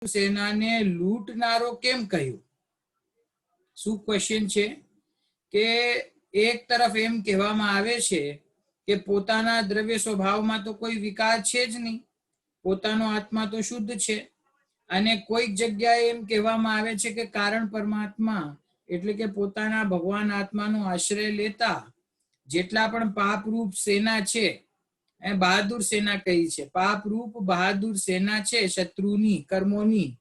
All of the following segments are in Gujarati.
સેનાને લૂંટનારો કેમ કહ્યું? શું ક્વેશ્ચન છે કે એક તરફ એમ કહેવામાં આવે છે કે પોતાના દ્રવ્ય સ્વભાવમાં તો કોઈ વિકાર છે જ નહીં, પોતાનો આત્મા તો શુદ્ધ છે, અને કોઈક જગ્યાએ એમ કહેવામાં આવે છે કે કારણ પરમાત્મા એટલે કે પોતાના ભગવાન આત્માનો આશ્રય લેતા જેટલા પણ પાપરૂપ સેના છે, બહાદુર સેના કહી છે, પાપરૂપ બહાદુર સેના છે શત્રુની કર્મોની,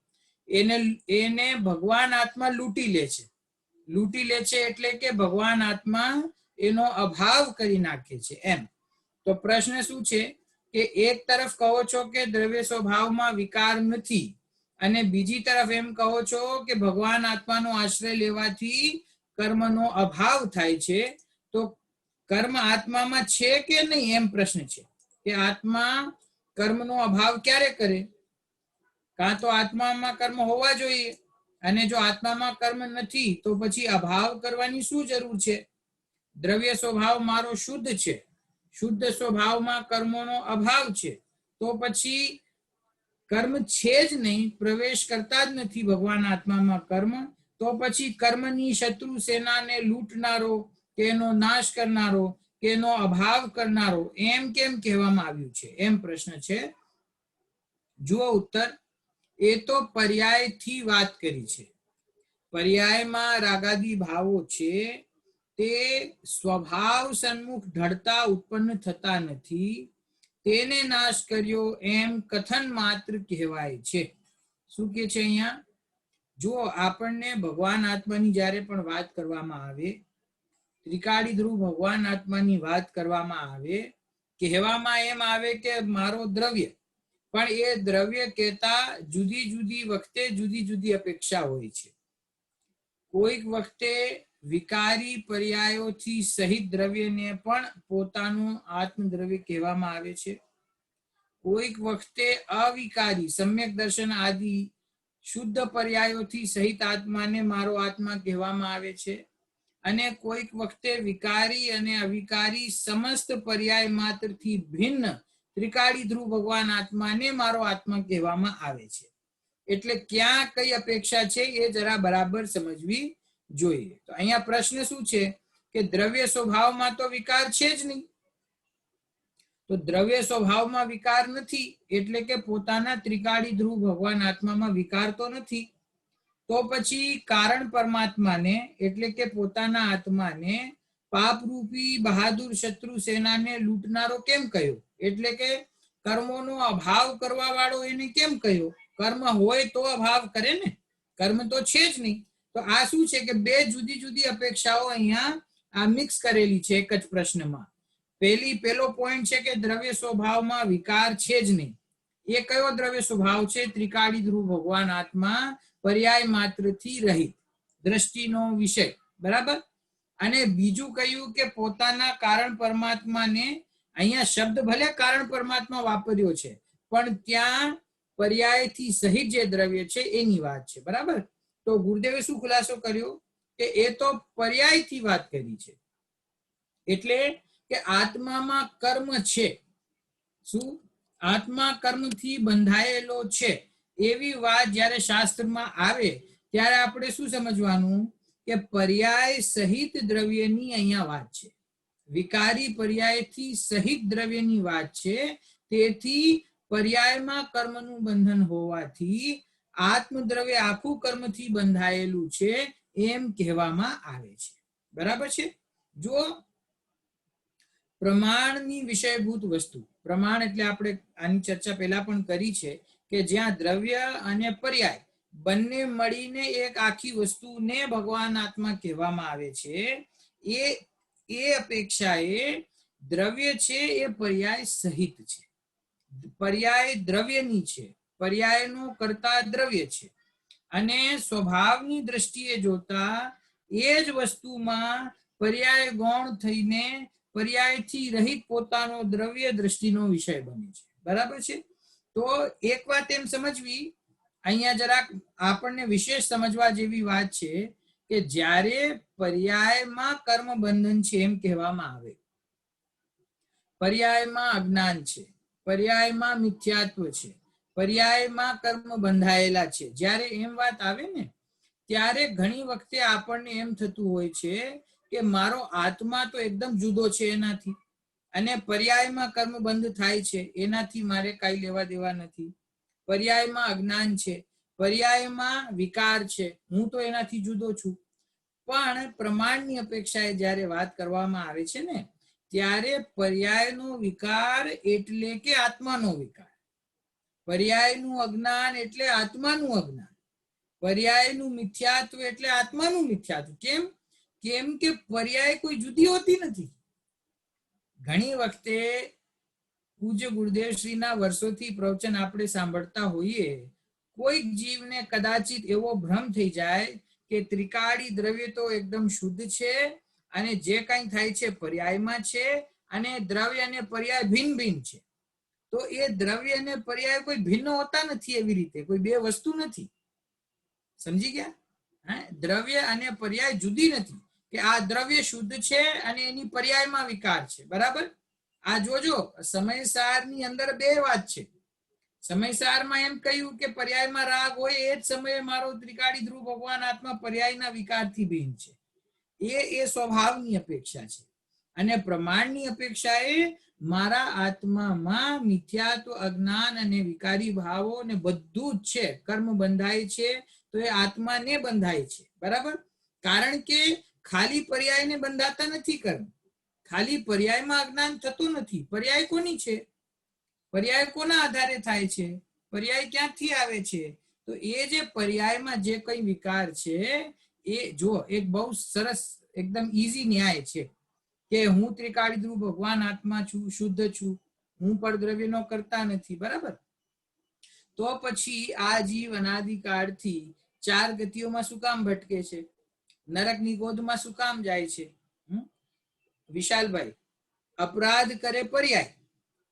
એને ભગવાન આત્મા લૂંટી લે છે એટલે કે ભગવાન આત્મા એનો અભાવ કરી નાખે છે એમ. તો પ્રશ્ન શું છે કે એક તરફ કહો છો કે દ્રવ્ય સ્વભાવમાં વિકાર નથી, અને બીજી તરફ એમ કહો છો કે ભગવાન આત્માનો આશ્રય લેવાથી કર્મનો અભાવ થાય છે. તો કર્મ આત્મામાં છે કે નહીં એમ પ્રશ્ન છે કે આત્મા કર્મનો અભાવ ક્યારે કરે? કાં તો આત્મામાં કર્મ હોવા જોઈએ, અને જો આત્મામાં કર્મ નથી તો પછી અભાવ કરવાની શું જરૂર છે? દ્રવ્ય સ્વભાવ મારો શુદ્ધ છે, શુદ્ધ સ્વભાવમાં કર્મોનો અભાવ છે, તો પછી કર્મ છે જ નહીં, પ્રવેશ કરતા જ નથી ભગવાન આત્મામાં કર્મ, તો પછી કર્મની શત્રુ સેનાને લૂંટનારો કે એનો નાશ કરનારો કે એનો અભાવ કરનારો એમ કેમ કહેવામાં આવ્યું છે એમ પ્રશ્ન છે. જુઓ ઉત્તર. એ તો પર્યાયથી વાત કરી છે. પર્યાયમાં રાગાદી ભાવો છે તે સ્વભાવ સન્મુખ ઢળતા ઉત્પન્ન થતા નથી, તેને નાશ કર્યો એમ કથન માત્ર કહેવાય છે. શું કે છે અહીંયા? જો આપણને ભગવાન આત્માની જ્યારે પણ વાત કરવામાં આવે, ત્રિકાળી ધ્રુવ ભગવાન આત્માની વાત કરવામાં આવે, કહેવામાં એમ આવે કે મારો દ્રવ્ય, પણ એ દ્રવ્ય કહેતા જુદી જુદી વખતે જુદી જુદી અપેક્ષા હોય છે. કોઈક વખતે વિકારી પર્યાયોથી સહિત દ્રવ્યને પણ પોતાનું આત્મદ્રવ્ય કહેવામાં આવે છે. કોઈક વખતે અવિકારી સમ્યક દર્શન આદિ શુદ્ધ પર્યાયોથી સહિત આત્માને મારો આત્મા કહેવામાં આવે છે. અને કોઈક વખતે વિકારી અને અવિકારી સમસ્ત પર્યાય માત્રથી ભિન્ન ત્રિકાળી ધ્રુવ ભગવાન આત્માને મારો આત્મા કહેવામાં આવે છે. એટલે ક્યાં કઈ અપેક્ષા છે એ જરા બરાબર સમજવી જોઈએ. તો અહીંયા પ્રશ્ન શું છે કે દ્રવ્ય સ્વભાવમાં તો વિકાર છે જ નહીં, તો દ્રવ્ય સ્વભાવમાં વિકાર નથી એટલે કે પોતાના ત્રિકાળી ધ્રુવ ભગવાન આત્મામાં વિકાર તો નથી, તો પછી કારણ પરમાત્માને એટલે કે પોતાના આત્માને પાપરૂપી બહાદુર શત્રુ સેનાને લૂંટનારો કેમ કહ્યો? એટલે કે કર્મોનો અભાવ કરવા વાળો એને કેમ કહ્યો? કર્મ હોય તો અભાવ કરે ને, કર્મ તો છે જ નહીં. તો આ શું છે કે બે જુદી જુદી અપેક્ષાઓ અહીંયા આ મિક્સ કરેલી છે એક જ પ્રશ્નમાં. પેલો પોઈન્ટ છે કે દ્રવ્ય સ્વભાવમાં વિકાર છે જ નહીં. એ કયો દ્રવ્ય સ્વભાવ છે? ત્રિકાળી ધ્રુવ ભગવાન આત્મા પર્યાય માત્રથી રહિત, દ્રષ્ટિનો વિષય, બરાબર. અને બીજું કહ્યું કે પોતાના કારણ પરમાત્માને, અહીંયા શબ્દ ભલે કારણ પરમાત્મા વાપર્યો છે પણ ત્યાં પર્યાયથી સહિત જે દ્રવ્ય છે એની વાત છે, બરાબર. તો ગુરુદેવે શું ખુલાસો કર્યો કે એ તો પર્યાયથી વાત કરી છે, એટલે કે આત્મામાં કર્મ છે. શું? આત્મા કર્મથી બંધાયેલો છે એવી વાત જ્યારે શાસ્ત્રમાં આવે ત્યારે આપણે શું સમજવાનું કે પર્યાય સહિત દ્રવ્યની અહીંયા વાત છે, વિકારી પર્યાયથી સહિત દ્રવ્યની વાત છે. તેથી પર્યાયમાં કર્મનું બંધન હોવાથી આત્મદ્રવ્ય આખું કર્મથી બંધાયેલું છે એમ કહેવામાં આવે છે, બરાબર છે. જો પ્રમાણની વિષયભૂત વસ્તુ, પ્રમાણ એટલે આપણે આની ચર્ચા પહેલા પણ કરી છે કે જ્યાં દ્રવ્ય અને પર્યાય બંને મળીને એક આખી વસ્તુને ભગવાન આત્મા કહેવામાં આવે છે, એ અપેક્ષાએ દ્રવ્ય છે એ પર્યાય સહિત છે, પર્યાય દ્રવ્યની છે, પર્યાયનો કરતા દ્રવ્ય છે. અને સ્વભાવની દ્રષ્ટિએ જોતા એ જ વસ્તુમાં પર્યાય ગૌણ થઈને પર્યાયથી રહિત પોતાનો દ્રવ્ય દ્રષ્ટિનો વિષય બને છે, બરાબર છે. તો એક વાત એમ સમજવી, અહીંયા જરાક આપણને વિશેષ સમજવા જેવી વાત છે કે જ્યારે પર્યાયમાં કર્મ બંધન છે એમ કહેવામાં આવે, પર્યાયમાં અજ્ઞાન છે, પર્યાયમાં મિથ્યાત્વ છે, પર્યાયમાં કર્મ બંધાયેલા છે. જ્યારે એમ વાત આવે ને ત્યારે ઘણી વખતે આપણને એમ થતું હોય છે કે મારો આત્મા તો એકદમ જુદો છે એનાથી, અને પર્યાયમાં કર્મ બંધ થાય છે એનાથી મારે કાંઈ લેવા દેવા નથી. પર્યાયમાં અજ્ઞાન છે, પર્યાયમાં વિકાર છે, હું તો એનાથી જુદો છું. પણ પ્રમાણની અપેક્ષાએ જ્યારે વાત કરવામાં આવે છે ને ત્યારે પર્યાયનો વિકાર એટલે કે આત્માનો વિકાર, પર્યાયનું અજ્ઞાન એટલે આત્માનું અજ્ઞાન, પર્યાયનું મિથ્યાત્વ એટલે આત્માનું મિથ્યાત્વ. કેમ કે પર્યાય કોઈ જુદી હોતી નથી. ઘણી વખતે પૂજ્ય ગુરુદેવ શ્રીના વર્ષોથી પ્રવચન આપણે સાંભળતા હોઈએ, કોઈક જીવને કદાચિત એવો ભ્રમ થઈ જાય કે ત્રિકાળી દ્રવ્ય તો એકદમ શુદ્ધ છે અને જે કંઈ થાય છે પર્યાયમાં છે, અને દ્રવ્ય અને પર્યાય ભિન્ન ભિન્ન છે. તો એ દ્રવ્ય અને પર્યાય કોઈ ભિન્ન હોતા નથી, એવી રીતે કોઈ બે વસ્તુ નથી. સમજી ગયા? દ્રવ્ય અને પર્યાય જુદી નથી કે આ દ્રવ્ય શુદ્ધ છે અને એની પર્યાયમાં વિકાર છે. બરાબર? આ જોજો, સમયસારની અંદર બે વાત છે. સમયસારમાં એમ કહ્યું કે પર્યાયમાં રાગ હોય એ જ સમયે મારો ત્રિકાળી ધ્રુવ ભગવાન આત્મા પર્યાયના વિકારથી ભિન્ન છે. એ સ્વભાવની અપેક્ષા છે. અને પ્રમાણની અપેક્ષા એ મારા આત્મામાં મિથ્યાત્વ, અજ્ઞાન અને વિકારી ભાવો ને બધું જ છે. કર્મ બંધાય છે તો એ આત્માને બંધાય છે. બરાબર? કારણ કે ખાલી પર્યાયને બંધાતા નથી કર્મ, ખાલી પર્યાયમાં અજ્ઞાન થતું નથી. પર્યાય કોની છે? પર્યાય કોના આધારે થાય છે? પર્યાય ક્યાંથી આવે છે? તો એ જે પર્યાયમાં જે કઈ વિકાર છે એ જો એક બહુ સરસ એકદમ ઈઝી ન્યાય છે કે હું ત્રિકાળી ધ્રુવ ભગવાન આત્મા છું, શુદ્ધ છું, હું પર દ્રવ્યનો કરતા નથી. બરાબર? તો પછી આ જીવ અનાદિકાળથી ચાર ગતિઓમાં શું કામ ભટકે છે? નરકની ગોદમાં શું કામ જાય છે? વિશાલભાઈ, અપરાધ કરે પર્યાય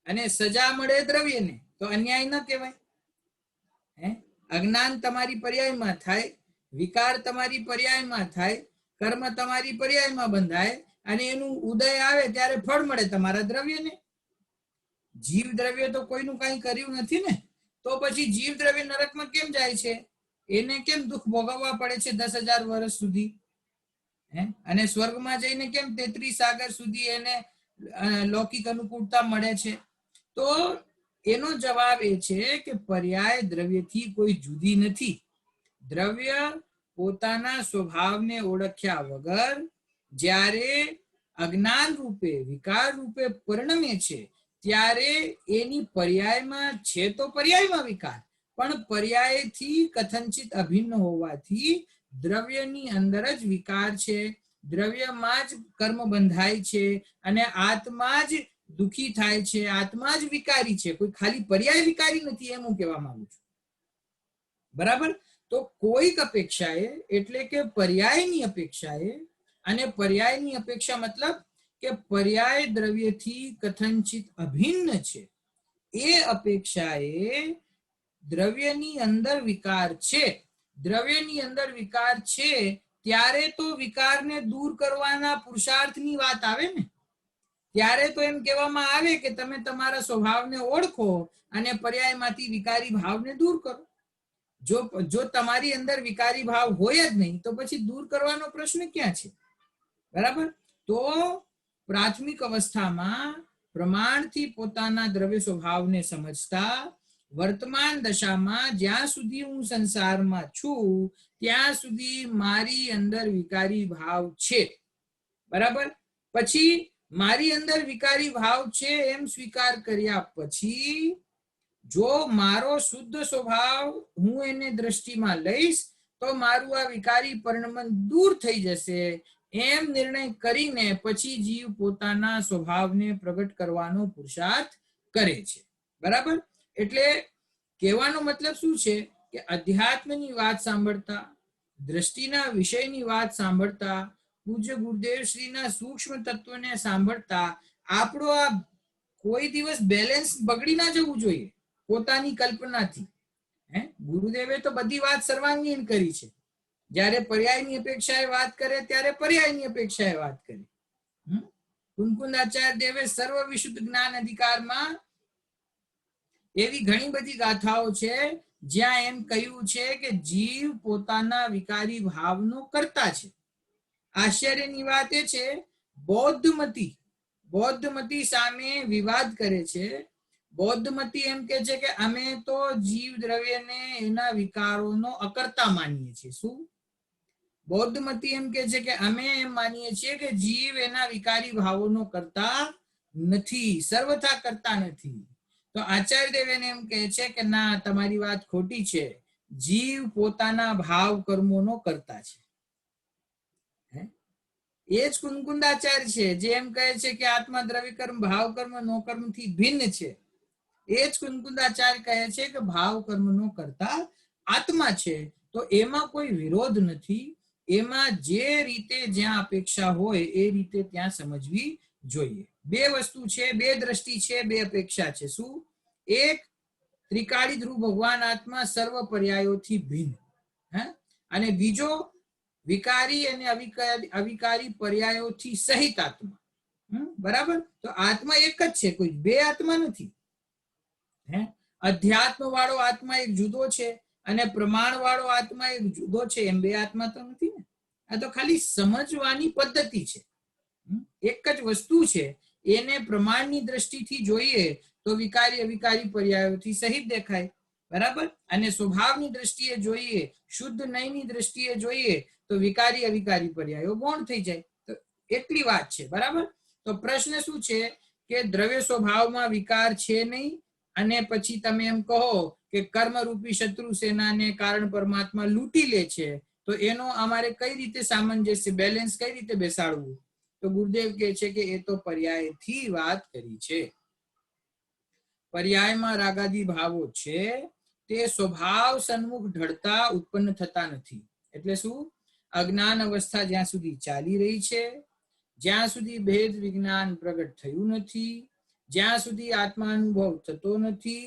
અને સજા મળે દ્રવ્યને, તો અન્યાય ન કહેવાય? અજ્ઞાન તમારી પર્યાયમાં થાય, વિકાર તમારી પર્યાયમાં થાય, કર્મ તમારી પર્યાયમાં બંધાય અને એનું ઉદય આવે ત્યારે ફળ મળે તમારા દ્રવ્યને. જીવ દ્રવ્ય તો કોઈનું કઈ કર્યું નથી ને, તો પછી જીવ દ્રવ્ય નરકમાં કેમ જાય છે? એને કેમ દુઃખ ભોગવવા પડે છે 10,000 વર્ષ સુધી? અને સ્વર્ગમાં જઈને કેમ 33 સાગર સુધી એને લૌકિક અનુકૂળતા મળે છે? તો એનો જવાબ એ છે કે પર્યાય દ્રવ્યથી કોઈ જુદી નથી. દ્રવ્ય પોતાના સ્વભાવને ઓળખ્યા વગર જ્યારે અજ્ઞાન રૂપે, વિકાર રૂપે પરિણમે છે ત્યારે એની પર્યાયમાં છે તો પર્યાયમાં વિકાર, પણ પર્યાયથી કથનચિત અભિન્ન હોવાથી દ્રવ્યની અંદર જ વિકાર છે, દ્રવ્યમાં જ કર્મ બંધાય છે અને આત્મા જ દુઃખી થાય છે, આત્મા જ વિકારી છે, કોઈ ખાલી પર્યાય વિકારી નથી, એમ હું કહેવા માંગુ છું. બરાબર? તો કોઈક અપેક્ષાએ એટલે કે પર્યાયની અપેક્ષાએ, અને પર્યાયની અપેક્ષા મતલબ કે પર્યાય દ્રવ્યથી કથનચિત અભિન્ન છે, એ અપેક્ષાએ દ્રવ્યની અંદર વિકાર છે. દ્રવ્યની અંદર વિકાર છે ત્યારે તો વિકારને દૂર કરવાના પુરુષાર્થની વાત આવે ને, ત્યારે તો એમ કહેવામાં આવે કે તમે તમારા સ્વભાવને ઓળખો અને પર્યાયમાંથી વિકારી ભાવને દૂર કરો. જો તમારી અંદર વિકારી ભાવ હોય જ નહીં તો પછી દૂર કરવાનો પ્રશ્ન ક્યાં છે? બરાબર? તો પ્રાથમિક અવસ્થામાં પ્રમાણથી પોતાના દ્રવ્ય સ્વભાવને સમજતા વર્તમાન દશામાં જ્યાં સુધી હું સંસારમાં છું ત્યાં સુધી મારી અંદર વિકારી ભાવ છે. બરાબર? પછી મારી અંદર વિકારી ભાવ છે એમ સ્વીકાર કર્યા પછી જો મારો શુદ્ધ સ્વભાવ હું એને દ્રષ્ટિમાં લઈશ તો મારું આ વિકારી પરિણમન દૂર થઈ જશે, એમ નિર્ણય કરીને પછી જીવ પોતાના સ્વભાવને પ્રગટ કરવાનો પુરુષાર્થ કરે છે. બરાબર? એટલે કહેવાનો મતલબ શું છે કે અધ્યાત્મની વાત સાંભળતા, દ્રષ્ટિના વિષયની વાત સાંભળતા, પૂજ્ય ગુરુદેવ શ્રીના સૂક્ષ્મ તત્વને સાંભળતા આપણો આ કોઈ દિવસ બેલેન્સ બગડી ના જવું જોઈએ પોતાની કલ્પનાથી. ગુરુદેવે તો બધી વાત સર્વાંગીણ કરી છે. જ્યારે પર્યાયની અપેક્ષાએ વાત કરે ત્યારે પર્યાયની અપેક્ષાએ વાત કરી. કુંકુંદાચાર્ય દેવે સર્વ વિશુદ્ધ જ્ઞાન અધિકારમાં એવી ઘણી બધી ગાથાઓ છે જ્યાં એમ કહ્યું છે કે જીવ પોતાના વિકારી ભાવનો કરતા છે. આશ્ચર્યની વાત એ છે બૌદ્ધમતી સામે વિવાદ કરે છે. બૌદ્ધમતી એમ કે છે કે અમે તો જીવ દ્રવ્યને એના વિકારોનો અકર્તા માનીએ છીએ. શું? બૌદ્ધમતી એમ કે છે કે અમે એમ માનીએ છીએ કે જીવ એના વિકારી ભાવોનો કરતા નથી, સર્વથા કરતા નથી. તો આચાર્ય દેવ એને એમ કહે છે કે ના, તમારી વાત ખોટી છે. જીવ પોતાના ભાવ કર્મોનો કરતા છે. એ જ કુંકુંદાચાર્ય છે જે એમ કહે છે કે આત્મા દ્રવ્ય કર્મ ભાવ કર્મ નો કર્મ થી ભિન્ન છે. એ જ કુંકુંદાચાર્ય કહે છે કે ભાવ કર્મ નો કરતા આત્મા છે. તો એમાં કોઈ વિરોધ નથી. એમાં જે રીતે જ્યાં અપેક્ષા હોય એ રીતે ત્યાં સમજવી જોઈએ. બે વસ્તુ છે, બે દ્રષ્ટિ છે, બે અપેક્ષા છે. શું? એક, ત્રિકાળી ધ્રુવ ભગવાન આત્મા સર્વ પર્યાયોથી ભિન્ન, અને બીજો વિકારી અને અવિકારી પર્યાયોથી સહિત આત્મા. બરાબર? તો આત્મા એક જ છે, કોઈ બે આત્મા નથી. અધ્યાત્મ વાળો આત્મા એક જુદો છે અને પ્રમાણ વાળો આત્મા એક જુદો છે. એમ બે આત્મા તો નથી ને. આ તો ખાલી સમજવાની પદ્ધતિ છે. એક જ વસ્તુ છે, એને પ્રમાણની દ્રષ્ટિથી જોઈએ તો વિકારી અવિકારી પર્યાયોથી સહિત દેખાય. બરાબર? અને સ્વભાવની દ્રષ્ટિએ જોઈએ, શુદ્ધ નયની દ્રષ્ટિએ જોઈએ તો વિકારી અવિકારી પર્યાયો ગૌણ થઈ જાય. તો એટલી વાત છે. બરાબર? તો પ્રશ્ન શું છે કે દ્રવ્ય સ્વભાવમાં વિકાર છે નહીં, અને પછી તમે એમ કહો કે કર્મરૂપી શત્રુ સેનાને કારણ પરમાત્મા લૂંટી લે છે, તો એનો અમારે કઈ રીતે સામંજસ્ય, બેલેન્સ કઈ રીતે બેસાડવું? તો ગુરુદેવ કહે છે કે એ તો પર્યાયથી વાત કરી છે. પર્યાયમાં રાગાદી ભાવો છે તે સ્વભાવ સન્મુખ ઢળતા ઉત્પન્ન થતા નથી. એટલે શું? અજ્ઞાન અવસ્થા જ્યાં સુધી ચાલી રહી છે, જ્યાં સુધી ભેદ વિજ્ઞાન પ્રગટ થયું નથી, જ્યાં સુધી આત્માનુભવ થતો નથી,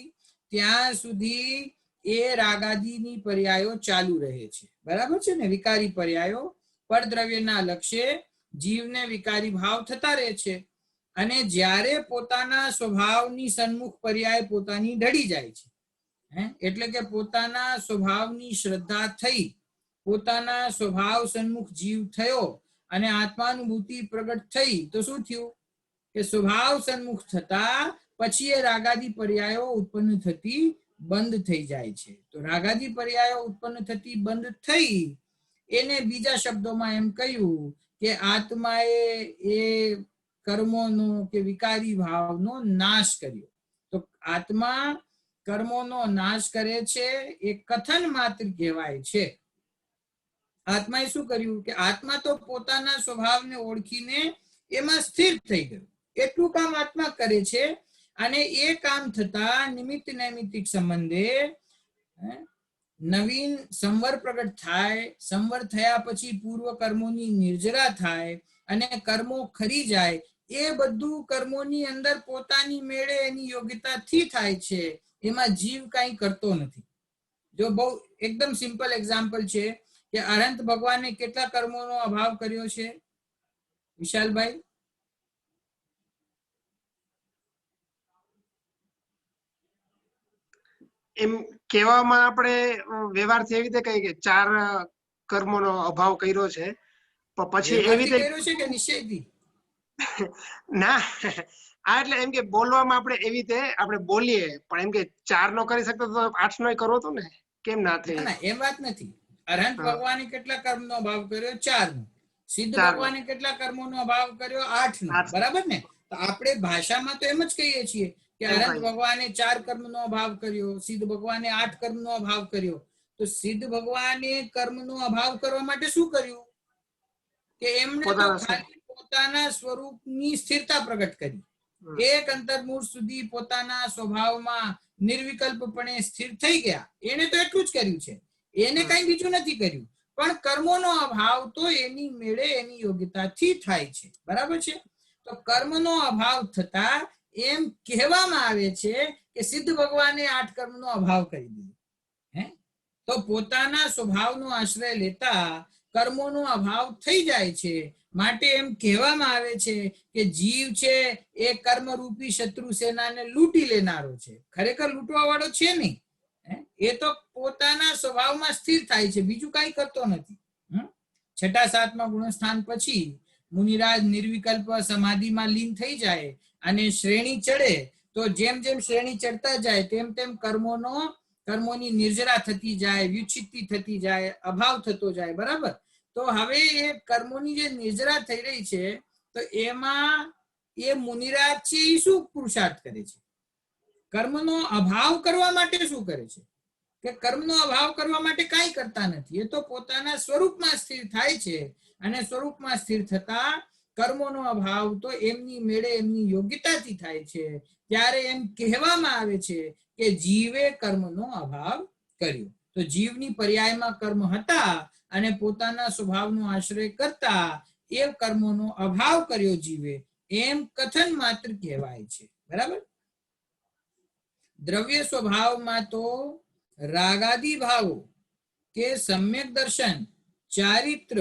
ત્યાં સુધી એ રાગાદીની પર્યાયો ચાલુ રહે છે. બરાબર છે ને? વિકારી પર્યાયો પરદ્રવ્યના લક્ષ્ય જીવને વિકારી ભાવ થતા રહે છે. અને જ્યારે પોતાના સ્વભાવની સન્મુખ પર્યાય પોતાની ઢળી જાય છે, એટલે કે પોતાના સ્વભાવની શ્રદ્ધા થઈ, પોતાના સ્વભાવ સન્મુખ જીવ થયો અને આત્માનુભૂતિ પ્રગટ થઈ, તો શું થયું કે સ્વભાવ સન્મુખ થતા પછી એ રાગાદી પર્યાયો ઉત્પન્ન થતી બંધ થઈ જાય છે. તો રાગાદી પર્યાયો ઉત્પન્ન થતી બંધ થઈ, એને બીજા શબ્દોમાં એમ કહ્યું કે આત્માએ એ કર્મોનો કે વિકારી ભાવનો નાશ કર્યો. તો આત્મા કર્મોનો નાશ કરે છે એ કથન માત્ર કહેવાય છે. આત્માએ શું કર્યું કે આત્મા તો પોતાના સ્વભાવને ઓળખીને એમાં સ્થિર થઈ ગયો. એટલું કામ આત્મા કરે છે. અને એ કામ થતા નિમિત્ત નૈમિત્તિક સંબંધે નવીન સંવર પ્રગટ થાય. સંવર થયા પછી પૂર્વ કર્મોની નિર્જરા થાય અને કર્મો ખરી જાય. એ બધું કર્મોની અંદર પોતાની મેળે એની યોગ્યતાથી થાય છે. એમાં જીવ કાંઈ કરતો નથી. જો બહુ એકદમ સિમ્પલ એક્ઝામ્પલ છે કે અનંત ભગવાને કેટલા કર્મોનો અભાવ કર્યો છે? વિશાલભાઈ, એમ કહેવામાં આપણે વ્યવહારથી એવી રીતે કહીએ કે 4 કર્મોનો અભાવ કર્યો છે, પણ પછી એવી રીતે કર્યો છે કે નિશ્ચયથી? ના, આ એટલે એમ કે બોલવામાં આપણે એવી રીતે આપણે બોલીએ, પણ એમ કે 4 નો કરી શકતો તો 8 નો કરો તો ને, કેમ ના થાય? ના, એ વાત નથી. અરહંત ભગવાને કેટલા કર્મનો અભાવ કર્યો? 4 નો. સિદ્ધ ભગવાને કેટલા કર્મોનો અભાવ કર્યો? 8 નો. બરાબર ને? તો આપણે ભાષામાં તો એમ જ કહીએ છીએ કે અનંત ભગવાને 4 કર્મનો અભાવ કર્યો, સિદ્ધ ભગવાને 8 કર્મનો અભાવ કર્યો. તો સિદ્ધ ભગવાને કર્મનો અભાવ કરવા માટે શું કર્યું? કે એમણે તો ખાલી પોતાના સ્વરૂપની સ્થિરતા પ્રગટ કરી. એક અંતર્મુખ સુધી પોતાના સ્વભાવમાં નિર્વિકલ્પપણે સ્થિર થઈ ગયા. એને તો એટલું જ કર્યું છે. એને કઈ બીજું નથી કર્યું. પણ કર્મોનો અભાવ તો એની મેળે એની યોગ્યતાથી થાય છે. બરાબર છે? તો કર્મનો અભાવ થતા એમ કહેવામાં આવે છે કે સિદ્ધ ભગવાને 8 કર્મનો અભાવ કરી દીધો. તો પોતાના સ્વભાવનો આશ્રય લેતા કર્મોનો અભાવ થઈ જાય છે માટે એમ કહેવામાં આવે છે કે જીવ છે એ કર્મરૂપી શત્રુ સેનાને લૂંટી લેનારો છે. ખરેખર લૂંટવા વાળો છે નહીં, એ તો પોતાના સ્વભાવમાં સ્થિર થાય છે, બીજું કઈ કરતો નથી. છઠ્ઠા સાતમા ગુણસ્થાન પછી મુનિરાજ નિર્વિકલ્પ સમાધિમાં લીન થઈ જાય અને શ્રેણી ચડે તો જેમ જેમ શ્રેણી ચડતા જાય તેમ તેમ કર્મોની નિર્જરા થતી જાય, વ્યુચ્છિત્તિ થતી જાય, અભાવ થતો જાય. બરાબર. તો હવે એ કર્મોની જે નિર્જરા થઈ રહી છે તો એમાં એ મુનિરાજ છે એ શું પુરુષાર્થ કરે છે? કર્મનો અભાવ કરવા માટે શું કરે છે? કે કર્મનો અભાવ કરવા માટે કાંઈ કરતા નથી, એ તો પોતાના સ્વરૂપમાં સ્થિર થાય છે અને સ્વરૂપમાં સ્થિર થતા કર્મોનો અભાવ તો એમની મેળે એમની યોગ્યતાથી થાય છે. ત્યારે એમ કહેવામાં આવે છે કે જીવે કર્મનો અભાવ કર્યો. તો જીવની પર્યાયમાં કર્મ હતા અને પોતાના સ્વભાવનો આશ્રય કરતા એ કર્મોનો અભાવ કર્યો જીવે, એમ કથન માત્ર કહેવાય છે. બરાબર. દ્રવ્ય સ્વભાવમાં તો રાગાદી ભાવો કે સમ્યક દર્શન, ચારિત્ર,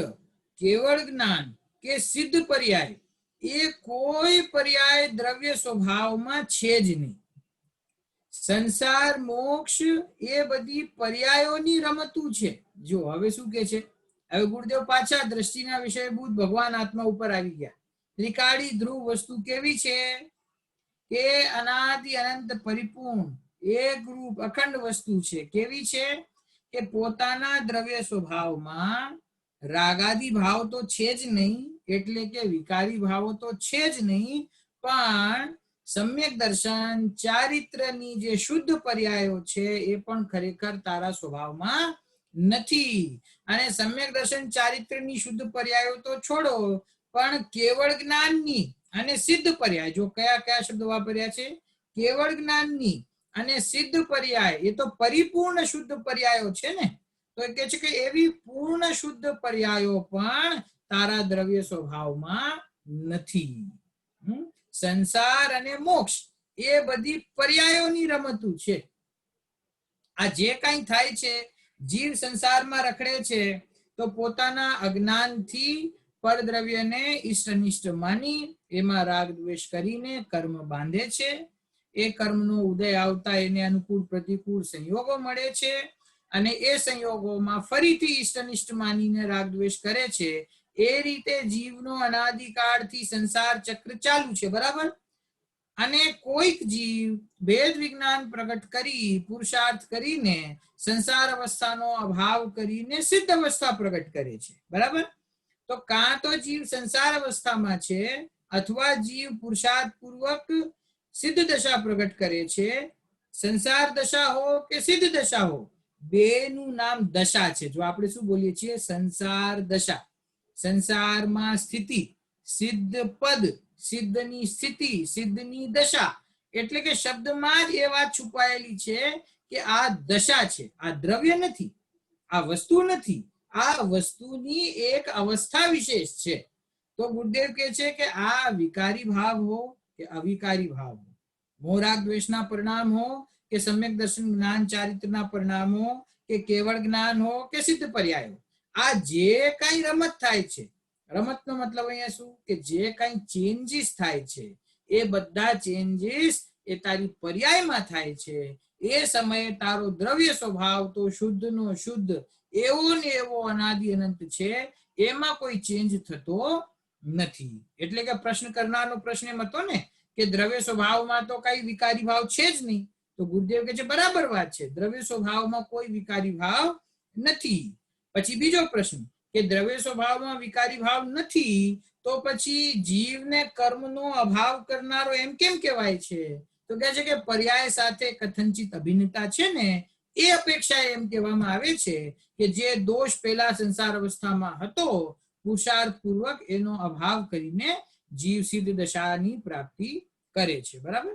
કેવળ જ્ઞાન કે સિદ્ધ પર્યાય એ કોઈ પર્યાય દ્રવ્ય સ્વભાવમાં છે જ નહીં. સંસાર, મોક્ષ એ બધી પર્યાયોની રમતું છે. જો હવે શું કે છે, હવે ગુરુદેવ પાછા દ્રષ્ટિના વિષયભૂત ભગવાન આત્મા ઉપર આવી ગયા. ત્રિકાળી ધ્રુવ વસ્તુ કેવી છે કે અનાદિ અનંત પરિપૂર્ણ એક રૂપ અખંડ વસ્તુ છે. કેવી છે કે પોતાના દ્રવ્ય સ્વભાવમાં રાગાદી ભાવ તો છે જ નહીં, એટલે કે વિકારી ભાવો તો છે જ નહીં, પણ સમ્યક દર્શન, ચારિત્રની જે શુદ્ધ પર્યાયો છે એ પણ ખરેખર તારા સ્વભાવમાં નથી. અને સમ્યક દર્શન, ચારિત્રની શુદ્ધ પર્યાયો તો છોડો, પણ કેવળ જ્ઞાનની અને સિદ્ધ પર્યાય, જો કયા કયા શબ્દ વાપર્યા છે, કેવળ જ્ઞાનની અને સિદ્ધ પર્યાય, એ તો પરિપૂર્ણ શુદ્ધ પર્યાયો છે ને. તો એ કહે છે કે એવી પૂર્ણ શુદ્ધ પર્યાયો પણ તારા દ્રવ્ય સ્વભાવમાં નથી. સંસાર અને મોક્ષ એ બધી પર્યાયોની રમતું છે. આ જે કઈ થાય છે, જીવ સંસારમાં રખડે છે તો પોતાના અજ્ઞાનથી પરદ્રવ્યને ઇષ્ટનિષ્ટ માની એમાં રાગ દ્વેષ કરીને કર્મ બાંધે છે. એ કર્મનો ઉદય આવતા એને અનુકૂળ પ્રતિકૂળ સંયોગો મળે છે અને એ સંયોગોમાં ફરીથી ઇષ્ટનિષ્ટ માનીને રાગ દ્વેષ કરે છે. એ રીતે જીવનો અનાદિકાળથી સંસાર ચક્ર ચાલુ છે. બરાબર. અને કોઈક જીવ ભેદ વિજ્ઞાન પ્રગટ કરી પુરુષાર્થ કરીને સંસાર અવસ્થાનો અભાવ કરીને સિદ્ધ અવસ્થા પ્રગટ કરે છે. બરાબર. તો કાં તો જીવ સંસાર અવસ્થામાં છે અથવા જીવ પુરુષાર્થ પૂર્વક સિદ્ધ દશા પ્રગટ કરે છે. સંસાર દશા હો કે સિદ્ધ દશા હો, બેનું નામ દશા છે. જો આપણે શું બોલીએ છીએ, સંસાર દશા, સંસારમાં સ્થિતિ, સિદ્ધ પદ, સિદ્ધની સ્થિતિ, સિદ્ધની દશા. એટલે કે શબ્દમાં જ એ વાત છુપાયેલી છે કે આ દશા છે, આ દ્રવ્ય નથી, આ વસ્તુ નથી, આ વસ્તુની એક અવસ્થા વિશેષ છે. તો ગુરુદેવ કહે છે કે આ વિકારી ભાવ હો કે અવિકારી ભાવ હો, મોહ રાગ દ્વેષના પરિણામ હો કે સમ્યક દર્શન જ્ઞાન ચારિત્રના પરિણામ હો કે કેવળ જ્ઞાન હો કે સિદ્ધ પર્યાય હો, આ જે કઈ રમત થાય છે, રમતનો મતલબ અહીંયા શું કે જે કઈ ચેન્જીસ થાય છે એ બધા ચેન્જીસ એ તારી પર્યાયમાં થાય છે. એ સમયે તારો દ્રવ્ય સ્વભાવ તો શુદ્ધનો શુદ્ધ એવો ને એવો અનાદિ અનંત છે, એમાં કોઈ ચેન્જ થતો નથી. એટલે કે પ્રશ્ન કરનારનો પ્રશ્ન એમ હતો ને કે દ્રવ્ય સ્વભાવમાં તો કઈ વિકારી ભાવ છે જ નહીં. તો ગુરુદેવ કહે છે બરાબર વાત છે, દ્રવ્ય સ્વભાવમાં કોઈ વિકારી ભાવ નથી. પછી બીજો પ્રશ્ન કે દ્રવ્ય સ્વભાવમાં વિકારી ભાવ નથી તો પછી જીવને કર્મનો અભાવ કરનારો એમ કેમ કહેવાય છે? તો કહે છે કે પર્યાય સાથે કથનચિત અભિન્નતા છે ને, એ અપેક્ષા એમ કહેવામાં આવે છે કે જે દોષ પહેલા સંસાર અવસ્થામાં હતો, પુરુષાર્થ પૂર્વક એનો અભાવ કરીને જીવ સિદ્ધ દશાની પ્રાપ્તિ કરે છે. બરાબર.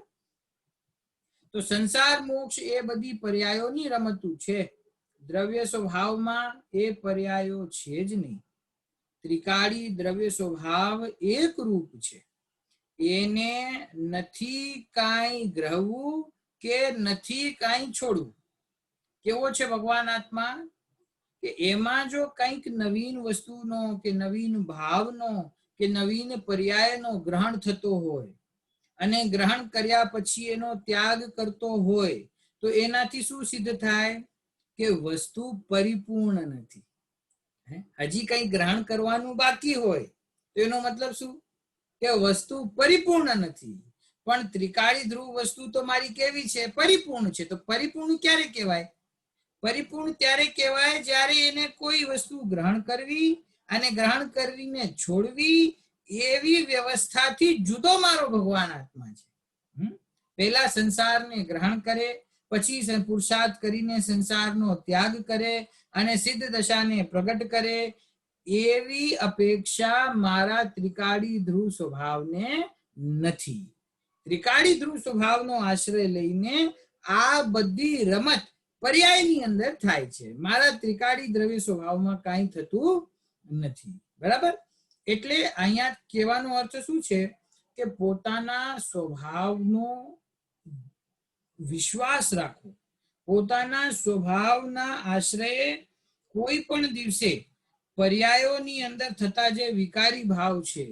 તો સંસાર મોક્ષ એ બધી પર્યાયોની રમતું છે. દ્રવ્ય સ્વભાવમાં એ પર્યાયો છે જ નહીં. ત્રિકાળી દ્રવ્ય સ્વભાવ એક રૂપ છે. એને નથી કાંઈ ગ્રહવું કે નથી કાંઈ છોડવું. કેવો છે ભગવાન આત્મા કે એમાં જો કંઈક નવીન વસ્તુનો કે નવીન ભાવનો કે નવીન પર્યાયનો ગ્રહણ થતો હોય અને ગ્રહણ કર્યા પછી એનો ત્યાગ કરતો હોય તો એનાથી શું સિદ્ધ થાય કે વસ્તુ પરિપૂર્ણ નથી. હજી કઈ ગ્રહણ કરવાનું બાકી હોય તો એનો મતલબ શું કે વસ્તુ પરિપૂર્ણ નથી. પણ ત્રિકાળી ધ્રુવ વસ્તુ તો મારી કેવી છે? પરિપૂર્ણ છે. તો પરિપૂર્ણ ક્યારે કહેવાય? પરિપૂર્ણ ત્યારે કહેવાય જ્યારે એને કોઈ વસ્તુ ગ્રહણ કરવી અને ગ્રહણ કરીને છોડવી એવી વ્યવસ્થાથી જુદો મારો ભગવાન આત્મા છે. પહેલા સંસારને ગ્રહણ કરે, પછી પુરુષાર્થ કરીને સંસારનો ત્યાગ કરે અને સિદ્ધ દશાને પ્રગટ કરે, એવી અપેક્ષા મારા ત્રિકાળી ધ્રુવ સ્વભાવને નથી. ત્રિકાળી ધ્રુવ સ્વભાવનો આશ્રય લઈને આ બધી રમત પર્યાયની અંદર થાય છે. મારા ત્રિકાળી દ્રવ્ય સ્વભાવમાં કાંઈ થતું નથી. બરાબર? એટલે અહીંયા કહેવાનો અર્થ શું છે કે પોતાના સ્વભાવનો વિશ્વાસ રાખો. પોતાના સ્વભાવના આશ્રયે કોઈ પણ દિવસે પર્યાયોની અંદર થતા જે વિકારી ભાવ છે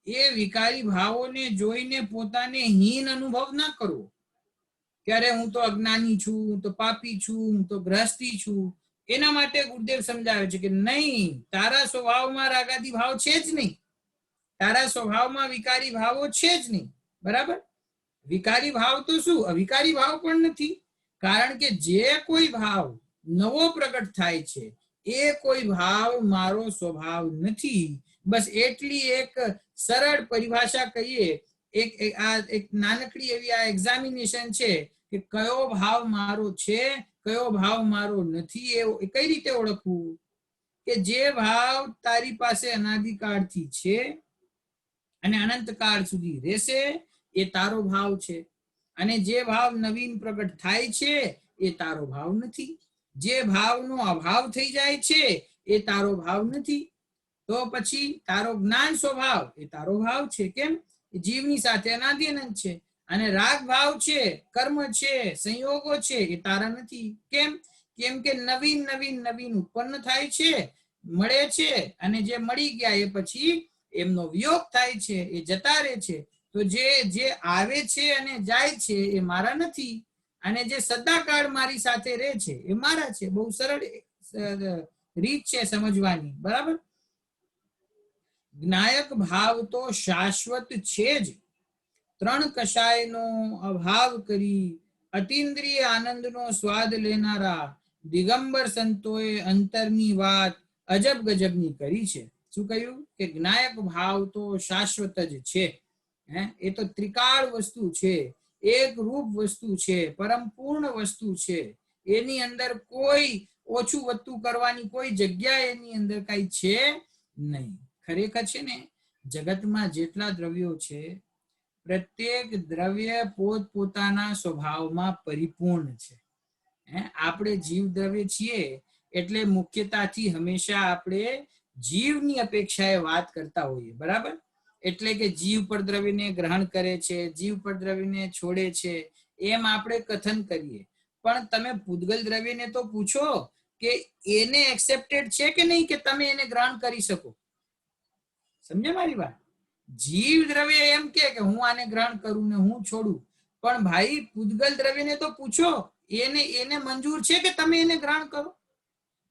એ વિકારી ભાવોને જોઈને પોતાને હીન અનુભવ ના કરવો. ક્યારે હું તો અજ્ઞાની છું, હું તો પાપી છું, હું તો ગ્રસ્તી છું. એના માટે ગુરુદેવ સમજાવે છે કે નહીં, તારા સ્વભાવમાં રાગાદી ભાવ છે જ નહીં, તારા સ્વભાવમાં વિકારી ભાવો છે જ નહીં. બરાબર? વિકારી ભાવ તો શું? અવિકારી ભાવ પણ નથી. કારણ કે જે કોઈ ભાવ નવો પ્રગટ થાય છે એ કોઈ ભાવ મારો સ્વભાવ નથી. બસ એટલી એક સરળ પરિભાષા કહીએ, એક નાનકડી એવી આ એક્ઝામિનેશન છે કે કયો ભાવ મારો છે, કયો ભાવ મારો નથી. એ કઈ રીતે ઓળખવું? કે જે ભાવ તારી પાસે અનાદિકાળથી છે અને અનંતકાળ સુધી રહેશે એ તારો ભાવ છે. અને જે ભાવ નવીન પ્રગટ થાય છે એ તારો ભાવ નથી. જે ભાવનો અભાવ થઈ જાય છે એ તારો ભાવ નથી. તો પછી તારો જ્ઞાન સ્વભાવ એ તારો ભાવ છે. કેમ? જીવની સાથે અનાદિ અનંત છે. અને રાગ ભાવ છે, કર્મ છે, સંયોગો છે એ તારા નથી. કેમ? કેમ કે નવીન નવીન નવીન ઉત્પન્ન થાય છે, મળે છે, અને જે મળી ગયા એ પછી એમનો વિયોગ થાય છે, એ જતા રહે છે. તો જે આવે છે અને જાય છે એ મારા નથી, અને જે સદાકાળ મારી સાથે રહે છે એ મારા છે. બહુ સરળ રીત છે સમજવાની. બરાબર? જ્ઞાયક ભાવ તો શાશ્વત છે જ. ત્રણ કષાયનો અભાવ કરી અતિન્દ્રિય આનંદનો સ્વાદ લેનારા દિગંબર સંતોએ અંતરની વાત અજબ ગજબની કરી છે. શું કહ્યું? કે જ્ઞાયક ભાવ તો શાશ્વત જ છે. એ તો ત્રિકાળ વસ્તુ છે, એક રૂપ વસ્તુ છે, પરમ પૂર્ણ વસ્તુ છે. એની અંદર કોઈ ઓછું વધતું કરવાની કોઈ જગ્યા એની અંદર કઈ છે નહીં. ખરેખર છે ને, જગતમાં જેટલા દ્રવ્યો છે પ્રત્યેક દ્રવ્ય પોતપોતાના સ્વભાવમાં પરિપૂર્ણ છે. આપણે જીવ દ્રવ્ય છીએ એટલે મુખ્યતાથી હંમેશા આપણે જીવની અપેક્ષાએ વાત કરતા હોઈએ. બરાબર? એટલે કે જીવ પર દ્રવ્યને ગ્રહણ કરે છે, જીવ પર દ્રવ્યને છોડે છે, એમ આપણે કથન કરીએ. પણ તમે પૂતગલ દ્રવ્યને તો પૂછો કે એને એક્સેપ્ટેડ છે કે નહીં કે તમે એને ગ્રહણ કરી શકો. સમજે મારી વાત? જીવ દ્રવ્ય એમ કે હું આને ગ્રહણ કરું ને હું છોડું, પણ ભાઈ પૂતગલ દ્રવ્યને તો પૂછો, એને મંજૂર છે કે તમે એને ગ્રહણ કરો?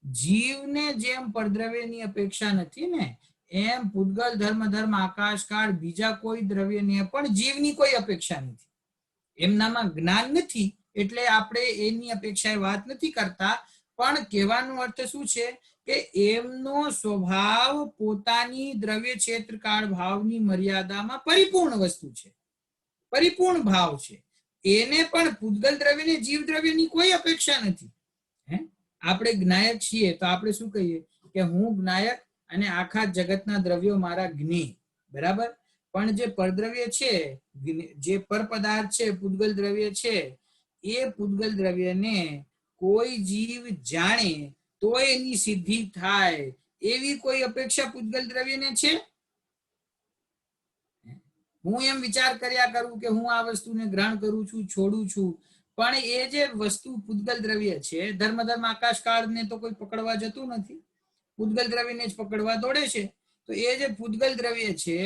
જીવને જેમ પરદ્રવ્યની અપેક્ષા નથી ને, એમ પૂતગલ ધર્મ આકાશ કાળ બીજા કોઈ દ્રવ્યને પણ જીવની કોઈ અપેક્ષા નથી. એમનામાં જ્ઞાન નથી એટલે આપણે એની અપેક્ષાએ વાત નથી કરતા. પણ કહેવાનો અર્થ શું છે કે એમનો સ્વભાવ પોતાની દ્રવ્ય ક્ષેત્ર કાળ ભાવની મર્યાદામાં પરિપૂર્ણ વસ્તુ છે, પરિપૂર્ણ ભાવ છે. એને પણ પૂતગલ દ્રવ્યને જીવ દ્રવ્યની કોઈ અપેક્ષા નથી. આપણે જ્ઞાયક છીએ તો આપણે શું કહીએ કે હું જ્ઞાયક અને આખા જગતના દ્રવ્યો મારા જ્ઞેય. બરાબર? પણ જે પરદ્રવ્ય છે, જે પર પદાર્થ છે, પૂતગલ દ્રવ્ય છે, એ પૂતગલ દ્રવ્યને કોઈ જીવ જાણે તો એની સિદ્ધિ થાય એવી કોઈ અપેક્ષા પૂતગલ દ્રવ્યને છે? હું એમ વિચાર કર્યા કરું કે હું આ વસ્તુને ગ્રહણ કરું છું, છોડું છું, પણ એ જે વસ્તુ પૂતગલ દ્રવ્ય છે, ધર્મ આકાશ કાળને તો કોઈ પકડવા જતું નથી, પૂતગલ દ્રવ્યને જ પકડવા દોડે છે. તો એ જે પૂતગલ દ્રવ્ય છે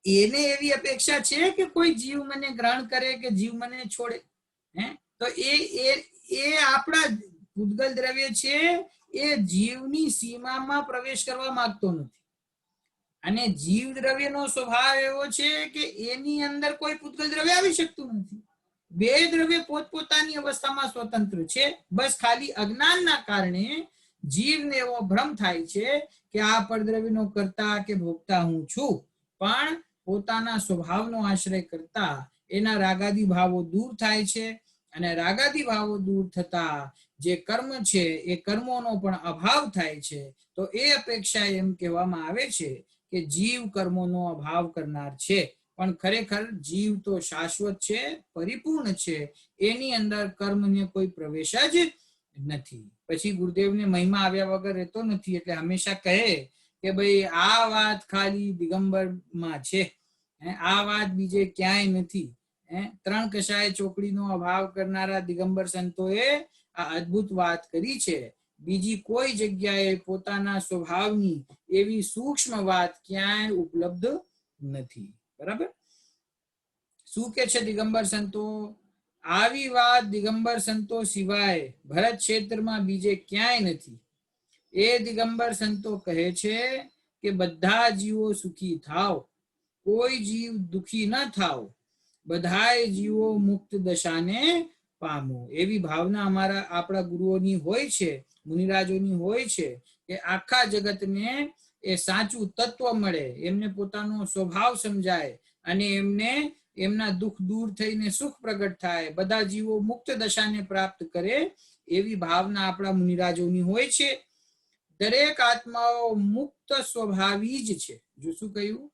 એને એવી અપેક્ષા છે કે કોઈ જીવ મને ગ્રહણ કરે કે જીવ મને છોડે? હે તો એ આપણા પૂતગલ દ્રવ્ય છે એ જીવની સીમામાં પ્રવેશ કરવા માંગતો નથી, અને જીવ દ્રવ્યનો સ્વભાવ એવો છે કે એની અંદર કોઈ પૂતગલ દ્રવ્ય આવી શકતું નથી. બે દ્રવ્ય પોતપોતાની અવસ્થામાં સ્વતંત્ર છે. બસ ખાલી અજ્ઞાનના કારણે જીવને એવો ભ્રમ થાય છે કે આ પરદ્રવ્યનો કર્તા કે ભોગતા હું છું, પણ પોતાના સ્વભાવનો આશ્રય કરતા એના રાગાદી ભાવો દૂર થાય છે, અને રાગાદી ભાવો દૂર થતા જે કર્મ છે એ કર્મોનો પણ અભાવ થાય છે. તો એ અપેક્ષા એમ કહેવામાં આવે છે કે જીવ કર્મોનો અભાવ કરનાર છે, પણ ખરેખર જીવ તો શાશ્વત છે, પરિપૂર્ણ છે, એની અંદર કર્મને કોઈ પ્રવેશ જ નથી. પછી ગુરુદેવને મહિમા આવ્યા વગર રહેતો નથી, એટલે હંમેશા કહે કે ભાઈ આ વાત ખાલી દિગંબરમાં છે, આ વાત બીજે ક્યાંય નથી. ત્રણ કશાય ચોકડીનો અભાવ કરનારા દિગંબર સંતોએ આ અદ્ભુત વાત કરી છે. બીજી કોઈ જગ્યાએ પોતાના સ્વભાવની એવી સૂક્ષ્મ વાત ક્યાંય ઉપલબ્ધ નથી. બરાબર? શું કે છે દિગંબર સંતો? આવી વાત દિગંબર સંતો સિવાય ભરત ક્ષેત્રમાં બીજે ક્યાંય નથી. એ દિગંબર સંતો કહે છે કે બધા જીવો સુખી થાવ, કોઈ જીવ દુખી ન થાવ, બધાય જીવો મુક્ત દશાને પામો. એવી ભાવના આપણા ગુરુઓની હોય છે, મુનિરાજોની હોય છે કે આખા જગતને એ સાચું તત્વ મળે, એમને પોતાનો સ્વભાવ સમજાય, અને એમને એમના દુઃખ દૂર થઈને સુખ પ્રગટ થાય, બધા જીવો મુક્ત દશાને પ્રાપ્ત કરે, એવી ભાવના આપણા મુનિરાજોની હોય છે. દરેક આત્માઓ મુક્ત સ્વભાવી જ છે. જો શું કહ્યું?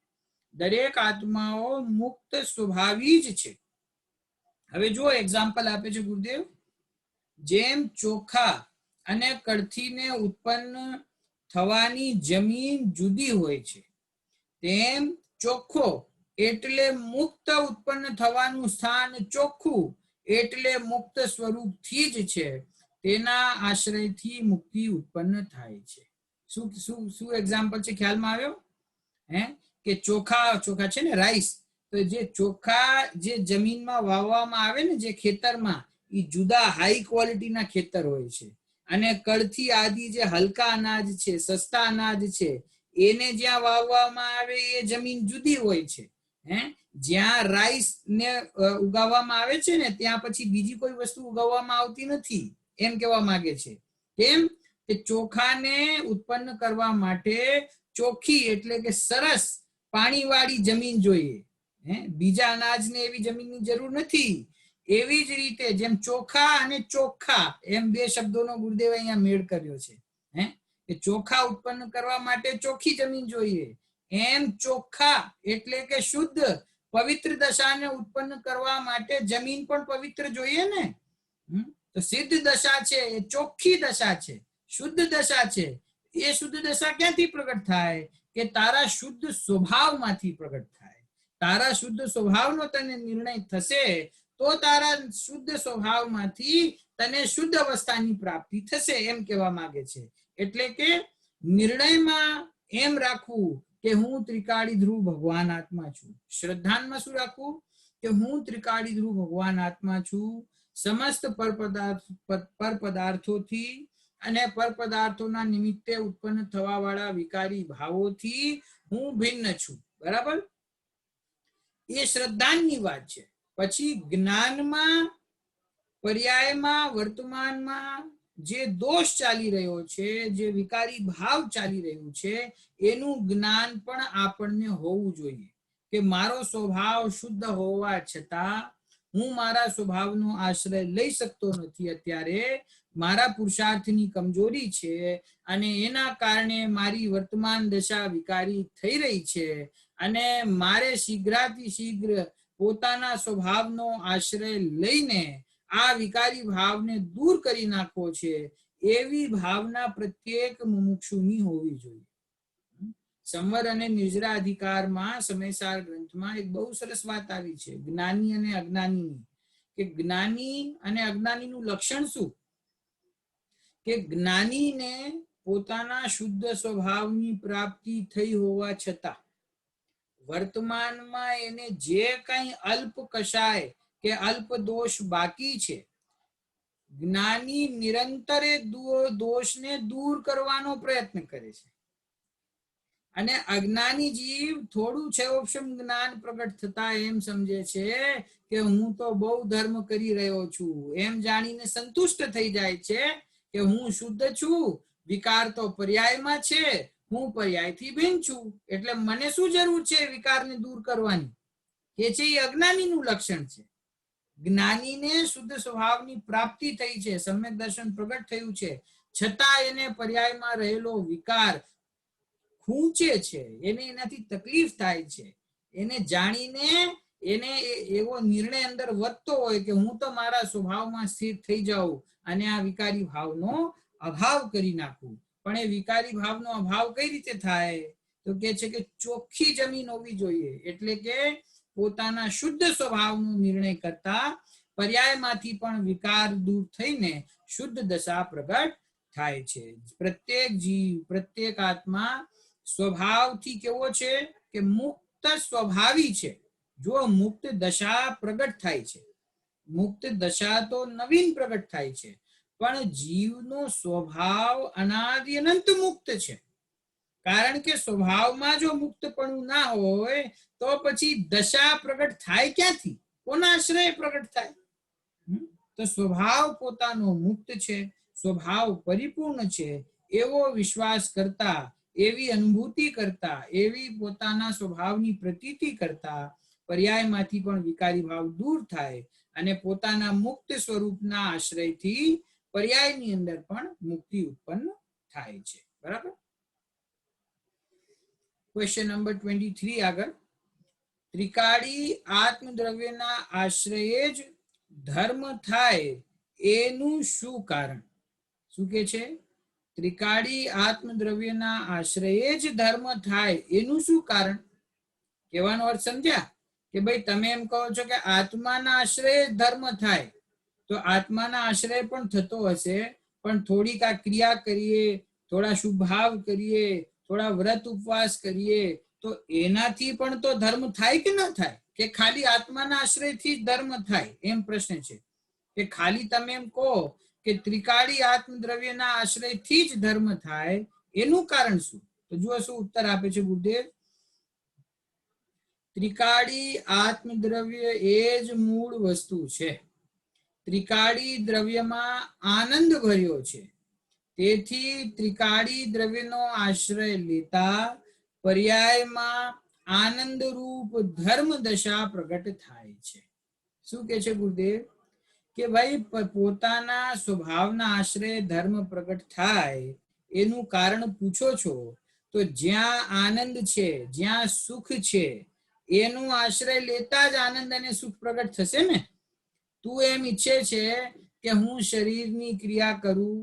દરેક આત્માઓ મુક્ત સ્વભાવી જ છે. હવે જો એક્ઝામ્પલ આપે છે ગુરુદેવ, જેમ ચોખા અને કળથીને ઉત્પન્ન થવાની જમીન જુદી હોય છે, તેમ ચોખ્ખો એટલે મુક્ત ઉત્પન્ન થવાનું સ્થાન ચોખ્ખું એટલે મુક્ત સ્વરૂપથી જ છે, તેના આશ્રયથી મુક્તિ ઉત્પન્ન થાય છે. શું શું શું એક્ઝામ્પલ છે? ખ્યાલમાં આવ્યો? કે ચોખા છે ને, રાઈસ, તો જે ચોખા જે જમીનમાં વાવવામાં આવે ને, જે ખેતરમાં, એ જુદા હાઈ ક્વોલિટીના ખેતર હોય છે, અને કળથી આદિ જે હલકા અનાજ છે, સસ્તા અનાજ છે, એને જ્યાં વાવવામાં આવે એ જમીન જુદી હોય છે. જ્યાં રાઈસ ને ઉગાવવામાં આવે છે ને, ત્યાં પછી બીજી કોઈ વસ્તુ ઉગાવવામાં આવતી નથી, એમ કહેવા માંગે છે. કેમ કે ચોખાને ઉત્પન્ન કરવા માટે ચોખ્ખી એટલે કે સરસ પાણીવાળી જમીન જોઈએ, બીજા અનાજને એવી જમીનની જરૂર નથી. એવી જ રીતે જેમ ચોખા અને ચોખ્ખા એમ બે શબ્દોનો ગુરુદેવ અહીંયા મેળ કર્યો છે. કે ચોખા ઉત્પન્ન કરવા માટે ચોખ્ખી જમીન જોઈએ, એમ ચોખ્ખા એટલે કે શુદ્ધ પવિત્ર દશાને ઉત્પન્ન કરવા માટે જમીન પણ પવિત્ર જોઈએ ને. તો સિદ્ધ દશા છે એ ચોખ્ખી દશા છે, શુદ્ધ દશા છે. એ શુદ્ધ દશા ક્યાંથી પ્રગટ થાય? કે તારા શુદ્ધ સ્વભાવમાંથી પ્રગટ થાય. તારા શુદ્ધ સ્વભાવનો તને નિર્ણય થશે તો તારા શુદ્ધ સ્વભાવમાંથી તને શુદ્ધ અવસ્થાની પ્રાપ્તિ થશે, એમ કહેવા માંગે છે. એટલે કે નિર્ણયમાં એમ રાખવું કે હું ત્રિકાળી ધ્રુવ ભગવાન આત્મા છું. શ્રદ્ધાનમાં શું રાખવું? કે હું ત્રિકાળી ધ્રુવ ભગવાન આત્મા છું. સમસ્ત પર પદાર્થોથી અને પર પદાર્થોના નિમિત્તે ઉત્પન્ન થવા વાળા વિકારી ભાવોથી હું ભિન્ન છું. બરાબર? એ શ્રદ્ધાની વાત છે. પછી જ્ઞાનમાં પર્યાયમાં વર્તમાનમાં જે દોષ ચાલી રહ્યો છે, જે વિકારી ભાવ ચાલી રહ્યું છે, એનું જ્ઞાન પણ આપણને હોવું જોઈએ. કે મારો સ્વભાવ શુદ્ધ હોવા છતાં હું મારા સ્વભાવનો આશ્રય લઈ શકતો નથી. અત્યારે મારા પુરુષાર્થની કમજોરી છે, અને એના કારણે મારી વર્તમાન દશા વિકારી થઈ રહી છે, અને મારે શીઘ્રાતિ શીઘ્ર પોતાના સ્વભાવનો આશ્રય લઈને આ વિકારી ભાવને દૂર કરી નાખવો છે. એવી ભાવના પ્રત્યેક મુમુક્ષુની હોવી જોઈએ. સંવર અને નિર્જરા અધિકારમાં સમયસાર ગ્રંથમાં એક બહુ સરસ વાત આવી છે, જ્ઞાની અને અજ્ઞાનીની. કે જ્ઞાની અને અજ્ઞાનીનું લક્ષણ શું? કે જ્ઞાનીને પોતાના શુદ્ધ સ્વભાવની પ્રાપ્તિ થઈ હોવા છતાં વર્તમાનમાં એને જે કંઈ અલ્પ કશાય કે અલ્પ દોષ બાકી છે, જ્ઞાની નિરંતરે દોષને દૂર કરવાનો પ્રયત્ન કરે છે. અને અજ્ઞાની જીવ થોડું છેવક્ષમ જ્ઞાન પ્રગટ થતા એમ સમજે છે કે હું તો બહુ ધર્મ કરી રહ્યો છું, એમ જાણીને સંતુષ્ટ થઈ જાય છે કે હું શુદ્ધ છું, વિકાર તો પર્યાયમાં છે, હું પર્યાયથી ભિન્ન છું, એટલે મને શું જરૂર છે વિકારને દૂર કરવાની. એ છે એ અજ્ઞાનીનું લક્ષણ છે. જ્ઞાનીને શુદ્ધ સ્વભાવની પ્રાપ્તિ થઈ છે, સમ્યક દર્શન પ્રગટ થયું છે, છતાં એને પર્યાયમાં રહેલો વિકાર ખૂંચે છે, એને એનાથી તકલીફ થાય છે. એને જાણીને એને એવો નિર્ણય અંદર વધતો હોય કે હું તો મારા સ્વભાવમાં સ્થિર થઈ જાઉં અને આ વિકારી ભાવનો અભાવ કરી નાખું. પણ એ વિકારી ભાવનો અભાવ કઈ રીતે થાય? તો કે છે કે ચોખ્ખી જમીન હોવી જોઈએ, એટલે કે પોતાના શુદ્ધ સ્વભાવનો નિર્ણય કરતા પર્યાયમાંથી પણ વિકાર દૂર થઈને શુદ્ધ દશા પ્રગટ થાય છે. પ્રત્યેક જીવ, પ્રત્યેક આત્મા સ્વભાવથી કેવો છે કે મુક્ત સ્વભાવી છે. જો મુક્ત દશા પ્રગટ થાય છે, મુક્ત દશા તો નવીન પ્રગટ થાય છે, પણ જીવનો સ્વભાવ અનાદિ અનંત મુક્ત છે. કારણ કે સ્વભાવમાં જો મુક્તપણું ના હોય તો પછી દશા પ્રગટ થાય ક્યાંથી? કોના આશ્રય પ્રગટ થાય? તો સ્વભાવ પોતાનો મુક્ત છે, સ્વભાવ પરિપૂર્ણ છે, એવો વિશ્વાસ કરતા, એવી અનુભૂતિ કરતા, એવી પોતાના સ્વભાવની પ્રતીતિ કરતા પર્યાયમાંથી પણ વિકારી ભાવ દૂર થાય અને પોતાના મુક્ત સ્વરૂપના આશ્રયથી પર્યાયની અંદર પણ મુક્તિ ઉત્પન્ન થાય છે. બરાબર? ક્વેશ્ચન નંબર 23 આગળ. ત્રિકાળી આત્મદ્રવ્યના આશ્રયે જ ધર્મ થાય એનું શું કારણ? શું કે છે? ત્રિકાળી આત્મદ્રવ્યના આશ્રયે જ ધર્મ થાય એનું શું કારણ? કહેવાનો અર્થ સમજ્યા? કે ભાઈ તમે એમ કહો છો કે આત્માના આશ્રયે જ ધર્મ થાય, તો આત્માના આશ્રય પણ થતો હશે, પણ થોડીક આ ક્રિયા કરીએ, થોડા શુભાવ કરીએ, થોડા વ્રત ઉપવાસ કરીએ તો એનાથી પણ તો ધર્મ થાય કે ન થાય? કે ખાલી આત્માના આશ્રયથી જ ધર્મ થાય? એમ પ્રશ્ન છે કે ખાલી તમે એમ કહો કે ત્રિકાળી આત્મદ્રવ્યના આશ્રયથી જ ધર્મ થાય, એનું કારણ શું? તો જુઓ શું ઉત્તર આપે છે ગુરુદેવ. ત્રિકાળી આત્મદ્રવ્ય એ જ મૂળ વસ્તુ છે. ત્રિકાળી દ્રવ્યમાં આનંદ ભર્યો છે, તેથી ત્રિકાળી દ્રવ્યનો આશ્રય લેતા પર્યાયમાં આનંદ રૂપ ધર્મ દશા પ્રગટ થાય છે. શું કે છે ગુરુદેવ? કે ભાઈ પોતાના સ્વભાવના આશ્રય ધર્મ પ્રગટ થાય એનું કારણ પૂછો છો, તો જ્યાં આનંદ છે, જ્યાં સુખ છે, એનું આશ્રય લેતા જ આનંદ અને સુખ પ્રગટ થશે ને. તું એમ ઈચ્છે છે કે હું શરીરની ક્રિયા કરું,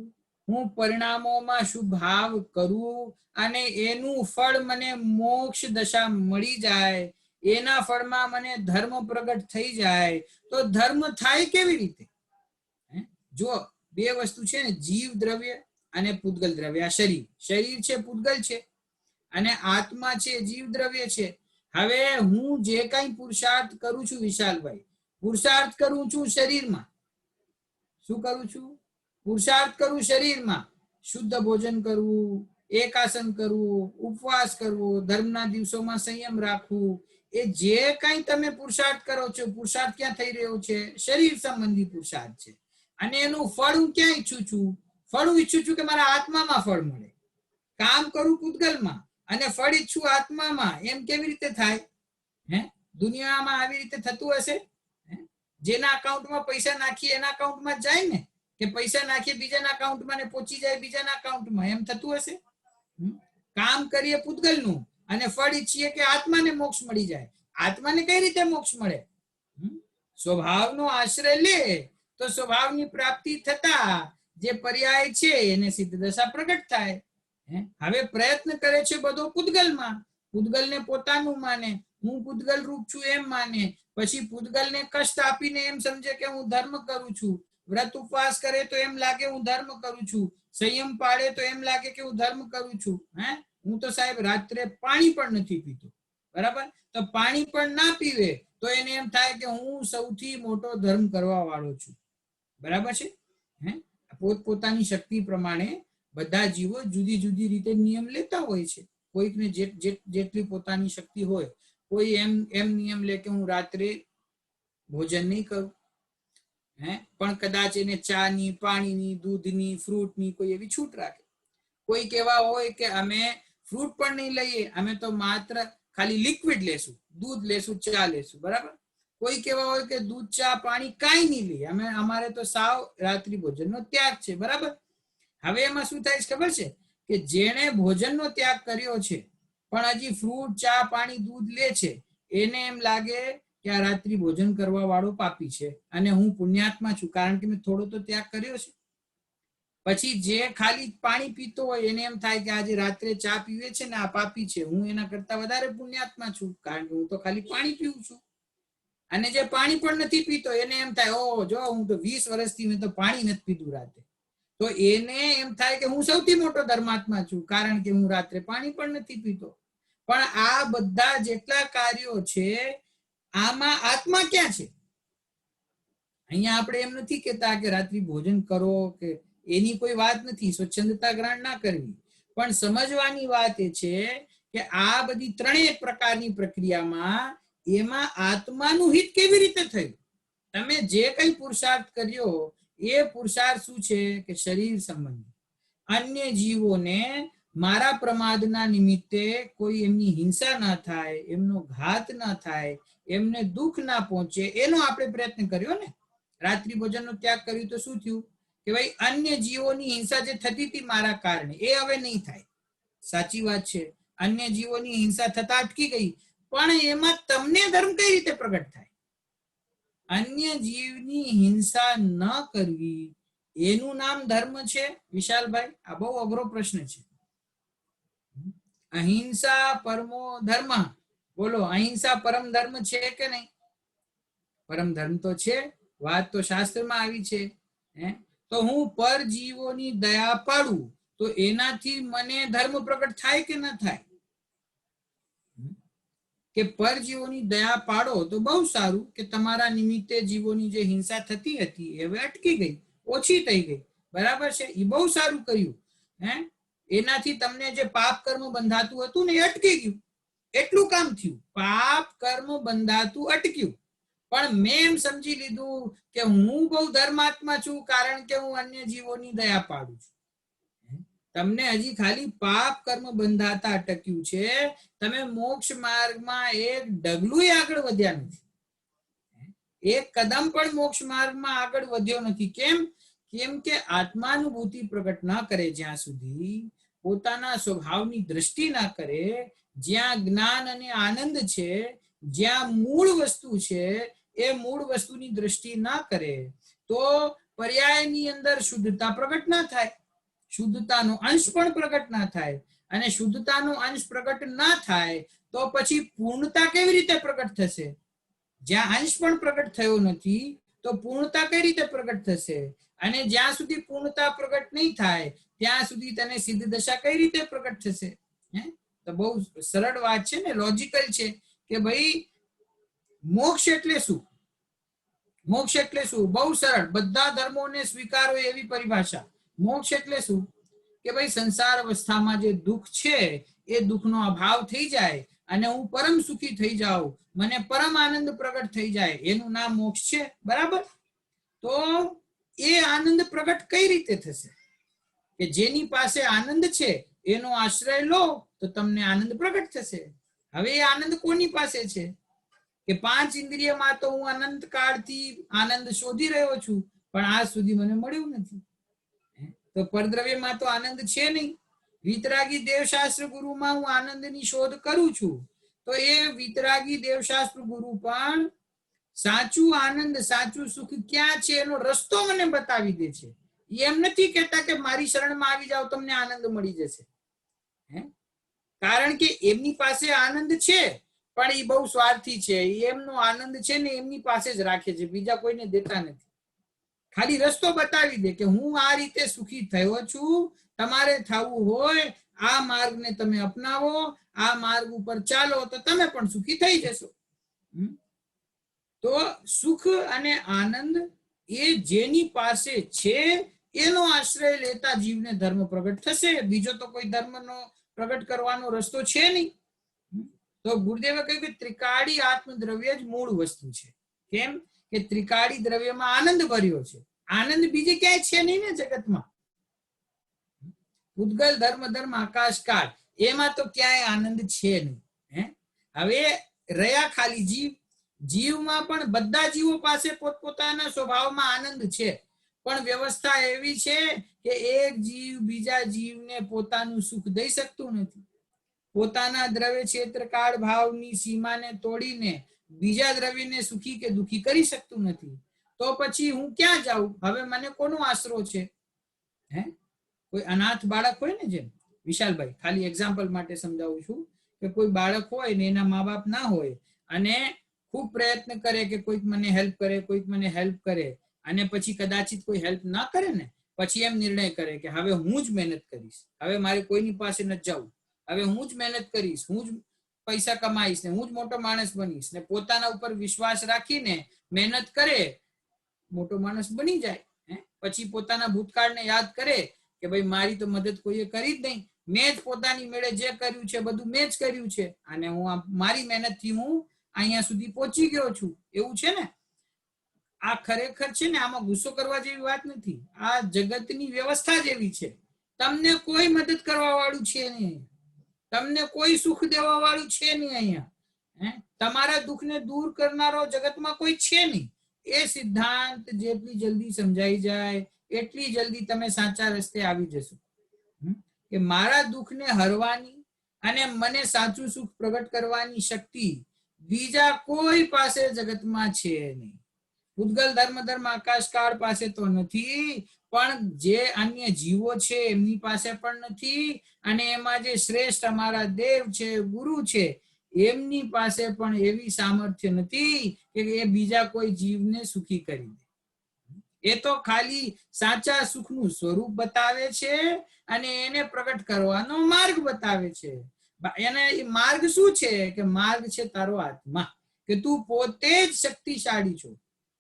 હું પરિણામોમાં શુભાવ કરું અને એનું ફળ મને મોક્ષ દશા મળી જાય, એના ફળમાં મને ધર્મ પ્રગટ થઈ જાય, તો ધર્મ થાય કેવી રીતે? જો બે વસ્તુ છે ને, જીવ દ્રવ્ય અને પૂતગલ દ્રવ્ય. આ શરીર છે, પૂતગલ છે, અને આત્મા છે, જીવ દ્રવ્ય છે. હવે હું જે કઈ પુરુષાર્થ કરું છું વિશાલભાઈ, પુરુષાર્થ કરું છું શરીરમાં. શું કરું છું? પુરુષાર્થ કરું શરીરમાં. શુદ્ધ ભોજન કરવું, એકાસન કરવું, ઉપવાસ કરવો, ધર્મના દિવસોમાં સંયમ રાખવું, એ જે કઈ તમે પુરુષાર્થ કરો છો, પુરુષાર્થ ક્યાં થઈ રહ્યો છે? શરીર સંબંધી પુરુષાર્થ છે. અને એનું ફળ હું ક્યાં ઈચ્છું છું? ફળ હું ઈચ્છું છું કે મારા આત્મામાં ફળ મળે. કામ કરું પૂતગલમાં અને ફળ ઈચ્છું આત્મામાં. એમ કેવી રીતે થાય? દુનિયામાં આવી રીતે થતું હશે? જેના અકાઉન્ટમાં પૈસા નાખીએ એના અકાઉન્ટમાં જાય ને, કે પૈસા નાખીએ બીજાના અકાઉન્ટમાં ને પહોંચી જાય બીજાના અકાઉન્ટમાં? એમ થતું હશે? કામ કરીએ પૂતગલનું અને ફળ ઈચ્છીએ કે આત્માને મોક્ષ મળી જાય. આત્માને કઈ રીતે મોક્ષ મળે? સ્વભાવનો આશ્રય લે તો સ્વભાવની પ્રાપ્તિ થતા જે પર્યાય છે એને સિદ્ધ દશા પ્રગટ થાય. હવે પ્રયત્ન કરે છે બધો પૂતગલમાં, પૂતગલને પોતાનું માને, હું પૂતગલ રૂપ છું એમ માને, પછી પૂતગલને કષ્ટ આપીને એમ સમજે કે હું ધર્મ કરું છું, વ્રત ઉપવાસ કરે તો એમ લાગે હું ધર્મ કરું છું, સંયમ પાળે તો એમ લાગે કે હું ધર્મ કરું છું. હું તો સાહેબ રાત્રે પાણી પણ નથી પીતો, બરાબર? તો પાણી પણ ના પીવે તો એને એમ થાય કે હું સૌથી મોટો ધર્મ કરવા વાળો છું, બરાબર છે? પોતપોતાની શક્તિ પ્રમાણે બધા જીવો જુદી જુદી રીતે નિયમ લેતા હોય છે. કોઈકને જેટલી પોતાની શક્તિ હોય, કોઈ એમ નિયમ લે કે હું રાત્રે ભોજન નહીં કરું, પણ કદાચ એને ચાની, પાણીની, દૂધની, ફ્રૂટની કોઈ એવી છૂટ રાખે. કોઈ કેવા હોય કે અમે ફ્રૂટ પણ નહીં લઈએ, અમે તો માત્ર ખાલી લિક્વિડ લેશું, દૂધ લેશું, ચા લેશું, બરાબર? કોઈ કેવા હોય કે દૂધ, ચા, પાણી કાંઈ નહીં લઈએ, અમારે તો સાવ રાત્રિ ભોજનનો ત્યાગ છે, બરાબર? હવે એમાં શું થાય છે ખબર છે? કે જેણે ભોજનનો ત્યાગ કર્યો છે પણ હજી ફ્રૂટ, ચા, પાણી, દૂધ લે છે, એને એમ લાગે કે આ રાત્રિ ભોજન કરવા વાળો પાપી છે અને હું પુણ્યાત્મા છું, કારણ કે મેં થોડો તો ત્યાગ કર્યો છે. પછી જે ખાલી પાણી પીતો હોય એને એમ થાય કે આજે રાત્રે ચા પીવે છે ને આ પાપી છે, હું એના કરતા વધારે પુણ્યાત્મા છું, કારણ કે હું તો ખાલી પાણી પીવું છું. અને જે પાણી પણ નથી પીતો એને એમ થાય, ઓ જો હું તો 20 વર્ષથી મેં તો પાણી નથી પીધું રાતે, તો એને એમ થાય કે હું સૌથી મોટો ધર્માત્મા છું, કારણ કે હું રાત્રે પાણી પણ નથી પીતો. પણ આ બધા જેટલા કાર્યો છે આમાં આત્મા ક્યાં છે? અહીંયા આપણે એમ નથી કહેતા કે રાત્રિ ભોજન કરો, કે એની કોઈ વાત નથી, સ્વચ્છંદતા ગ્રહણ ના કરવી, પણ સમજવાની વાત એ છે કે આ બધી ત્રણેય પ્રકારની પ્રક્રિયામાં એમાં આત્માનું હિત કેવી રીતે થયું? તમે જે કઈ પુરુષાર્થ કર્યો એ પુરુષાર્થ શું છે? કે શરીર સંબંધી. અન્ય જીવોને મારા પ્રમાદના નિમિત્તે કોઈ એમની હિંસા ના થાય, એમનો ઘાત ના થાય, એમને દુઃખ ના પહોંચે, એનો આપણે પ્રયત્ન કર્યો ને. રાત્રિ ભોજનનો ત્યાગ કર્યું તો શું થયું? કે ભાઈ અન્ય જીવોની હિંસા જે થતી હતી મારા કારણે, એ હવે નહીં થાય. સાચી વાત છે, અન્ય જીવોની હિંસા થતા અટકી ગઈ, પણ એમાં તમને ધર્મ કઈ રીતે પ્રગટ થાય? અન્ય જીવની હિંસા ન કરવી એનું નામ ધર્મ છે? વિશાલભાઈ, આ બહુ અઘરો પ્રશ્ન છે. અહિંસા પરમો ધર્મ, બોલો અહિંસા પરમ ધર્મ છે કે નહીં? પરમ ધર્મ તો છે, વાત તો શાસ્ત્રમાં આવી છે. તો હું પરજીવોની દયા પાડું તો એનાથી મને ધર્મ પ્રગટ થાય કે ન થાય? કે પરજીવોની દયા પાડો તો બહુ સારું, કે તમારા નિમિત્તે જીવોની જે હિંસા થતી હતી એ હવે અટકી ગઈ, ઓછી થઈ ગઈ, બરાબર છે, એ બહુ સારું કર્યું. એનાથી તમને જે પાપ કર્મ બંધાતું હતું ને એ અટકી ગયું, એટલું કામ થયું. પાપ કર્મ બંધાતું અટક્યું, પણ મેં એમ સમજી લીધું કે હું બહુ ધર્માત્મા છું, કારણ કે હું અન્ય જીવોની દયા પાડું છું. તમને હજી ખાલી પાપ કર્મ બંધાતા અટક્યું છે, તમે મોક્ષ માર્ગમાં એક ડગલું આગળ વધ્યા નથી, એક કદમ પણ મોક્ષ માર્ગમાં આગળ વધ્યો નથી. કેમ કે આત્માનુભૂતિ પ્રગટ ના કરે જ્યાં સુધી, પોતાના સ્વભાવની દ્રષ્ટિ ના કરે, જ્યાં જ્ઞાન અને આનંદ છે, જ્યાં મૂળ વસ્તુ છે એ મૂળ વસ્તુની દ્રષ્ટિ ના કરે, તો પર્યાયની અંદર શુદ્ધતા પ્રગટ ના થાય, શુદ્ધતાનો અંશ પણ પ્રગટ ના થાય. અને શુદ્ધતાનો અંશ પ્રગટ ના થાય તો પછી પૂર્ણતા કેવી રીતે પ્રગટ થશે? જ્યાં અંશ પણ પ્રગટ થયો નથી તો પૂર્ણતા કઈ રીતે પ્રગટ થશે? અને જ્યાં સુધી પૂર્ણતા પ્રગટ નહીં થાય ત્યાં સુધી તને સિદ્ધ દશા કઈ રીતે પ્રગટ થશે? તો બહુ સરળ વાત છે ને, લોજિકલ છે કે ભાઈ મોક્ષ એટલે શું? મોક્ષ એટલે શું? બહુ સરળ, બધા ધર્મોને સ્વીકારો એવી પરિભાષા. મોક્ષ એટલે શું? કે ભાઈ સંસાર અવસ્થામાં જે દુઃખ છે એ દુઃખનો અભાવ થઈ જાય અને હું પરમ સુખી થઈ જાઉં, મને પરમ આનંદ પ્રગટ થઈ જાય, એનું નામ મોક્ષ છે, બરાબર? તો એ આનંદ પ્રગટ કઈ રીતે થશે? કે જેની પાસે આનંદ છે એનો આશ્રય લો તો તમને આનંદ પ્રગટ થશે. હવે એ આનંદ કોની પાસે છે? કે 5 ઇન્દ્રિયમાં તો હું અનંત કાળથી આનંદ શોધી રહ્યો છું, પણ આજ સુધી મને મળ્યું નથી. તો પરદ્રવ્યમાં તો આનંદ છે નહીં. વિતરાગી દેવશાસ્ત્ર ગુરુમાં હું આનંદની શોધ કરું છું, તો એ વિતરાગી દેવશાસ્ત્ર ગુરુ પણ સાચું આનંદ, સાચું સુખ ક્યાં છે એનો રસ્તો મને બતાવી દે છે. એમ નથી કહેતા કે મારી શરણમાં આવી જાઓ તમને આનંદ મળી જશે, કારણ કે એમની પાસે આનંદ છે પણ એ બહુ સ્વાર્થી છે, એમનો આનંદ છે ને એમની પાસે જ રાખે છે, બીજા કોઈને દેતા નથી. ખાલી રસ્તો બતાવી દે કે હું આ રીતે સુખી થયો છું, તમારે થવું હોય આ માર્ગને તમે અપનાવો, આ માર્ગ ઉપર ચાલો તો તમે પણ સુખી થઈ જશો. તો સુખ અને આનંદ એ જેની પાસે છે એનો આશ્રય લેતા જીવને ધર્મ પ્રગટ થશે. બીજો તો કોઈ ધર્મનો પ્રગટ કરવાનો રસ્તો છે નહીં. તો ગુરુદેવે કહ્યું કે ત્રિકાળી આત્મદ્રવ્ય જ મૂળ વસ્તુ છે. કેમ કે ત્રિકાળી દ્રવ્યમાં આનંદ ભર્યો છે. આનંદ બીજે ક્યાંય છે નહીં ને જગતમાં. ઉદ્ગલ ધર્મ આકાશ કાળ એમાં તો ક્યાંય આનંદ છે નહીં. હવે રહ્યા ખાલી જીવ. જીવમાં પણ બધા જીવો પાસે પોતપોતાના સ્વભાવમાં આનંદ છે, પણ વ્યવસ્થા એવી છે કે એક જીવ બીજા જીવને પોતાનું સુખ દઈ શકતું નથી. પોતાના દ્રવ્ય ક્ષેત્ર કાળ ભાવની સીમાને તોડીને બીજા દ્રવ્યને સુખી કે દુખી કરી શકતું નથી. તો પછી હું ક્યાં જાઉં? હવે મને કોનો આશરો છે? કોઈ અનાથ બાળક હોય ને, જેમ વિશાલભાઈ, ખાલી એક્ઝામ્પલ માટે સમજાવું છું કે કોઈ બાળક હોય ને એના મા બાપ ના હોય અને ખૂબ પ્રયત્ન કરે કે કોઈક મને હેલ્પ કરે, કોઈક મને હેલ્પ કરે, અને પછી કદાચિત કોઈ હેલ્પ ના કરે ને પછી એમ નિર્ણય કરે કે હવે હું જ મહેનત કરીશ, હવે મારે કોઈની પાસે ન જવું, હવે હું જ મહેનત કરીશ, હું જ પૈસા કમાઈશ ને હું જ મોટો માણસ બનીશ, ને પોતાના ઉપર વિશ્વાસ રાખીને મહેનત કરે, મોટો માણસ બની જાય. પછી પોતાના ભૂતકાળને યાદ કરે કે ભાઈ મારી તો મદદ કોઈએ કરી જ નહીં, મેં જ પોતાની મેળે જે કર્યું છે બધું મેં જ કર્યું છે, અને હું મારી મહેનતથી હું અહીંયા સુધી પહોંચી ગયો છું, એવું છે ને. આ ખરેખર છે ને, આમાં ગુસ્સો કરવા જેવી વાત નથી. આ જગતની વ્યવસ્થા જેવી છે. તમને કોઈ મદદ કરવા વાળું છે નહીં, તમને કોઈ સુખ દેવા વાળું છે નહીં અહીંયા. તમારા દુઃખને દૂર કરનારો જગતમાં કોઈ છે નહીં. એ સિદ્ધાંત જેટલી જલ્દી સમજાઈ જાય એટલી જલ્દી તમે સાચા રસ્તે આવી જશો. કે મારા દુઃખને હરવાની અને મને સાચું સુખ પ્રગટ કરવાની શક્તિ બીજા કોઈ પાસે જગતમાં છે નહીં. ઉદ્ગલ ધર્મ આકાશ કાળ પાસે તો નથી, પણ જે અન્ય જીવો છે એમની પાસે પણ નથી, અને એમાં જે શ્રેષ્ઠ અમારા દેવ છે, ગુરુ છે, એમની પાસે પણ એવી સામર્થ્ય નથી કે એ બીજા કોઈ જીવને સુખી કરી દે. એ તો ખાલી સાચા સુખનું સ્વરૂપ બતાવે છે અને એને પ્રગટ કરવાનો માર્ગ બતાવે છે. એને માર્ગ શું છે? કે માર્ગ છે તારો આત્મા, કે તું પોતે જ શક્તિશાળી છો,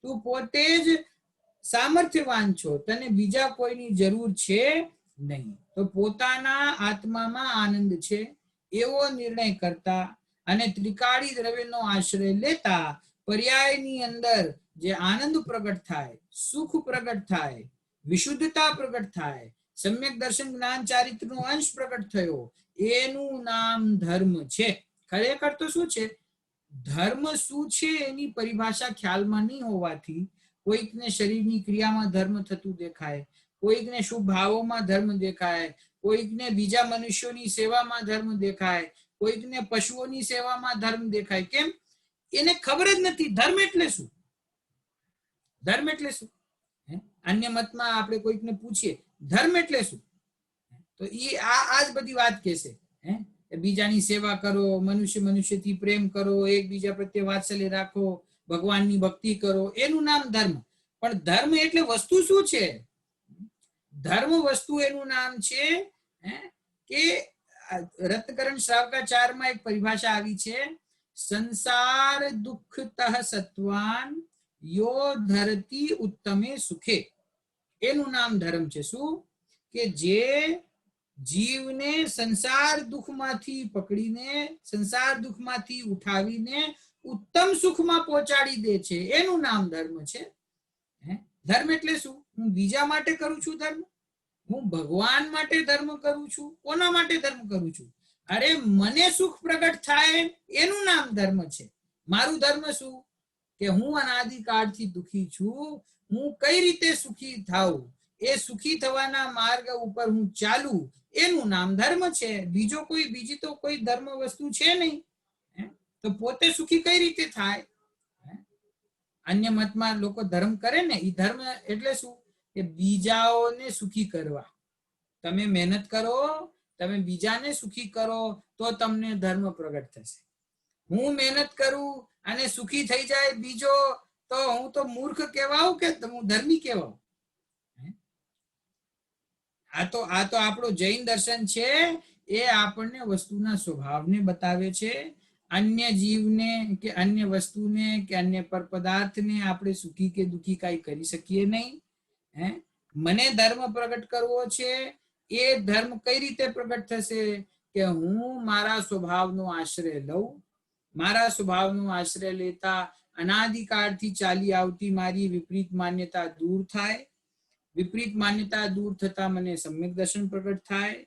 તું પોતે જ સામર્થ્યવાન છો, તને બીજા કોઈની જરૂર છે નહીં. તો પોતાના આત્મામાં આનંદ છે એવો નિર્ણય કરતા અને ત્રિકાળી દ્રવ્યનો આશ્રય લેતા પર્યાયની અંદર જે આનંદ પ્રગટ થાય, સુખ પ્રગટ થાય, વિશુદ્ધતા પ્રગટ થાય, સમ્યક દર્શન જ્ઞાન ચારિત્રનો અંશ પ્રગટ થયો, એનું નામ ધર્મ છે. ખરેખર તો શું છે? ધર્મ શું છે એની પરિભાષા ખ્યાલમાં નહીં હોવાથી કોઈકને શરીરની ક્રિયામાં ધર્મ થતું દેખાય, કોઈકને શુભ ભાવોમાં ધર્મ દેખાય, કોઈકને બીજા મનુષ્યોની સેવામાં ધર્મ દેખાય, કોઈકને પશુઓની સેવામાં ધર્મ દેખાય. કેમ? એને ખબર જ નથી ધર્મ એટલે શું. ધર્મ એટલે શું? અન્ય મતમાં આપણે કોઈકને પૂછીએ ધર્મ એટલે શું, તો એ આ જ બધી વાત કહેશે. બીજાની સેવા કરો, મનુષ્યથી પ્રેમ કરો, એકબીજા પ્રત્યે વાત્સલ્ય રાખો, ભગવાનની ભક્તિ કરો, એનું નામ ધર્મ. પણ ધર્મ એટલે વસ્તુ શું છે? ધર્મ વસ્તુ એનું નામ છે કે રત્નકરણ શ્રાવકાચારમાં એક પરિભાષા આવી છે, સંસાર દુઃખતઃ સત્વાન યો ધરતી ઉત્તમે સુખે. એનું નામ ધર્મ છે. શું? કે જે જીવને સંસાર દુઃખમાંથી પકડીને, સંસાર દુઃખમાંથી ઉઠાવીને ઉત્તમ સુખમાં પહોંચાડી દે છે, એનું નામ ધર્મ છે. ધર્મ એટલે શું? હું બીજા માટે કરું છું ધર્મ, હું ભગવાન માટે ધર્મ કરું છું. કોના માટે ધર્મ કરું છું? અરે મને સુખ પ્રગટ થાય એનું નામ ધર્મ છે. મારું ધર્મ શું? કે હું અનાદિકાળથી દુઃખી છું, હું કઈ રીતે સુખી થાઉં, એ સુખી થવાના માર્ગ ઉપર હું ચાલું, એનું નામ ધર્મ છે. બીજી તો કોઈ ધર્મ વસ્તુ છે નહીં. તો પોતે સુખી કઈ રીતે થાય? અન્ય મતમાં લોકો ધર્મ કરે ને, એ ધર્મ એટલે શું? કે બીજાઓને સુખી કરવા. તમે મહેનત કરો, તમે બીજાને સુખી કરો તો તમને ધર્મ પ્રગટ થશે. હું મહેનત કરું અને સુખી થઈ જાય બીજો તો હું તો મૂર્ખ કહેવાઉં કે હું ધર્મી કહેવાઉં? આ તો આપણું જૈન દર્શન છે, એ આપણને વસ્તુના સ્વભાવને બતાવે છે. અન્ય જીવને કે અન્ય વસ્તુને કે અન્ય પર પદાર્થને આપણે સુખી કે દુખી કઈ કરી શકીએ નહીં. હે, મને ધર્મ પ્રગટ કરવો છે, એ ધર્મ કઈ રીતે પ્રગટ થશે કે હું મારા સ્વભાવનો આશ્રય લઉં. મારા સ્વભાવનો આશ્રય લેતા અનાદિકાળથી ચાલી આવતી મારી વિપરીત માન્યતા દૂર થાય. વિપરીત માન્યતા દૂર થતા મને સમ્યક દર્શન પ્રગટ થાય.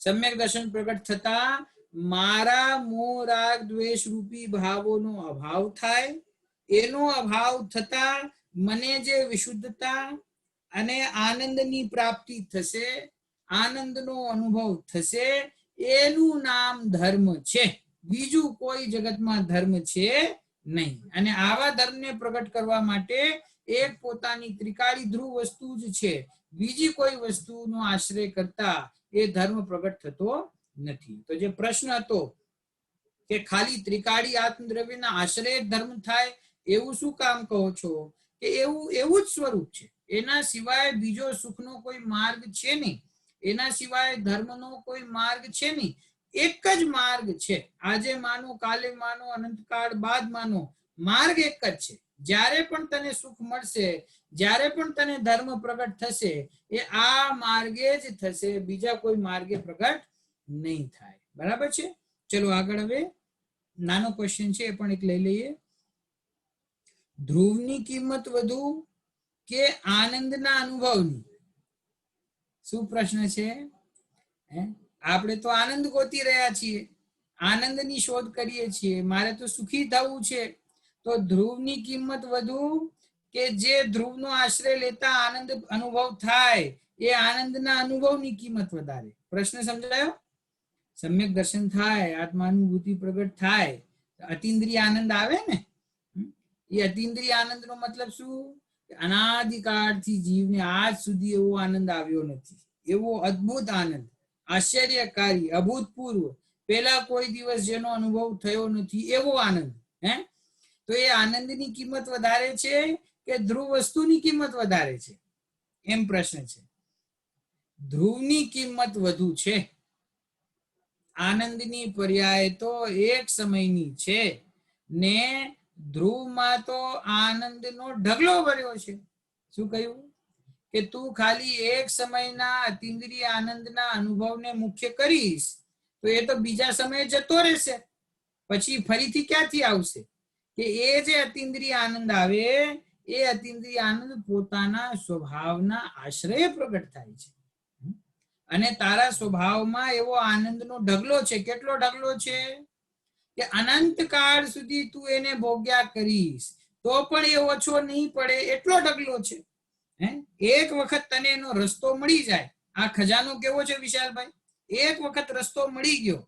સમ્યક દર્શન પ્રગટ થતા મારા મોહ રાગ દ્વેષ રૂપી ભાવોનો અભાવ થાય. એનો અભાવ થતા મને જે વિશુદ્ધતા અને આનંદની પ્રાપ્તિ થશે, આનંદનો અનુભવ થશે, એનું નામ ધર્મ છે. બીજું કોઈ જગતમાં ધર્મ છે નહીં. અને આવા ધર્મને પ્રગટ કરવા માટે એક પોતાની ત્રિકાળી ધ્રુવ વસ્તુ જ છે. બીજી કોઈ વસ્તુનો આશ્રય કરતા એ ધર્મ પ્રગટ થતો નથી. તો જે પ્રશ્ન હતો કે ખાલી ત્રિકાળી આત્મદ્રવ્યના આશ્રય ધર્મ થાય, એવું શું કામ કહો છો? કે એવું જ સ્વરૂપ છે. એના સિવાય બીજો સુખનો કોઈ માર્ગ છે નહીં. એના સિવાય ધર્મનો કોઈ માર્ગ છે નહીં. એક જ માર્ગ છે. આજે માનો, કાલે માનો, અનંતકાળ બાદ માનો, માર્ગ એક જ છે. જ્યારે પણ તને સુખ મળશે, જ્યારે પણ તને ધર્મ પ્રગટ થશે, એ આ માર્ગે જ થશે, બીજા કોઈ માર્ગે પ્રગટ નહીં થાય. બરાબર છે? ચલો આગળ હવે નાનો ક્વેશ્ચન છે, એ પણ એક લઈ લઈએ. ધ્રુવની કિંમત વધુ કે આનંદના અનુભવની? શું પ્રશ્ન છે? આપણે તો આનંદ ગોતી રહ્યા છીએ, આનંદની શોધ કરીએ છીએ. મારે તો સુખી થવું છે. તો ધ્રુવની કિંમત વધુ કે જે ધ્રુવનો આશ્રય લેતા આનંદ અનુભવ થાય, એ આનંદના અનુભવની કિંમત વધારે? પ્રશ્ન સમજાયો? સમ્યક દર્શન થાય, આત્માનુભૂતિ પ્રગટ થાય, અતિન્દ્રિય આનંદ આવે ને. એ અતિન્દ્રિય આનંદનો મતલબ શું? અનાદિકાળથી જીવને આજ સુધી એવો આનંદ આવ્યો નથી. એવો અદ્ભુત આનંદ, આશ્ચર્યકારી, અભૂતપૂર્વ, પેલા કોઈ દિવસ જેનો અનુભવ થયો નથી એવો આનંદ. તો એ આનંદની કિંમત વધારે છે કે ધ્રુવ વસ્તુની કિંમત વધારે છે? એમ પ્રશ્ન છે. ધ્રુવની કિંમત વધુ છે. આનંદની પર્યાય તો એક સમયની છે ને ધ્રુવમાં તો આનંદનો ઢગલો ભર્યો છે. શું કહ્યું? કે તું ખાલી એક સમયના અતિન્દ્રિય આનંદના અનુભવને મુખ્ય કરીશ તો એ તો બીજા સમયે જતો રહેશે. પછી ફરીથી ક્યાંથી આવશે? કે એ જે અતિન્દ્રિય આનંદ આવે, એ અતિન્દ્રિય આનંદ પોતાના સ્વભાવના આશ્રય પ્રગટ થાય છે. અને તારા સ્વભાવમાં એવો આનંદનો ઢગલો છે. કેટલો ઢગલો છે? કે અનંત કાળ સુધી તું એને ભોગ્યા કરીશ તો પણ એ ઓછો નહીં પડે, એટલો ઢગલો છે. એક વખત તને એનો રસ્તો મળી જાય. આ ખજાનો કેવો છે વિશાલભાઈ? એક વખત રસ્તો મળી ગયો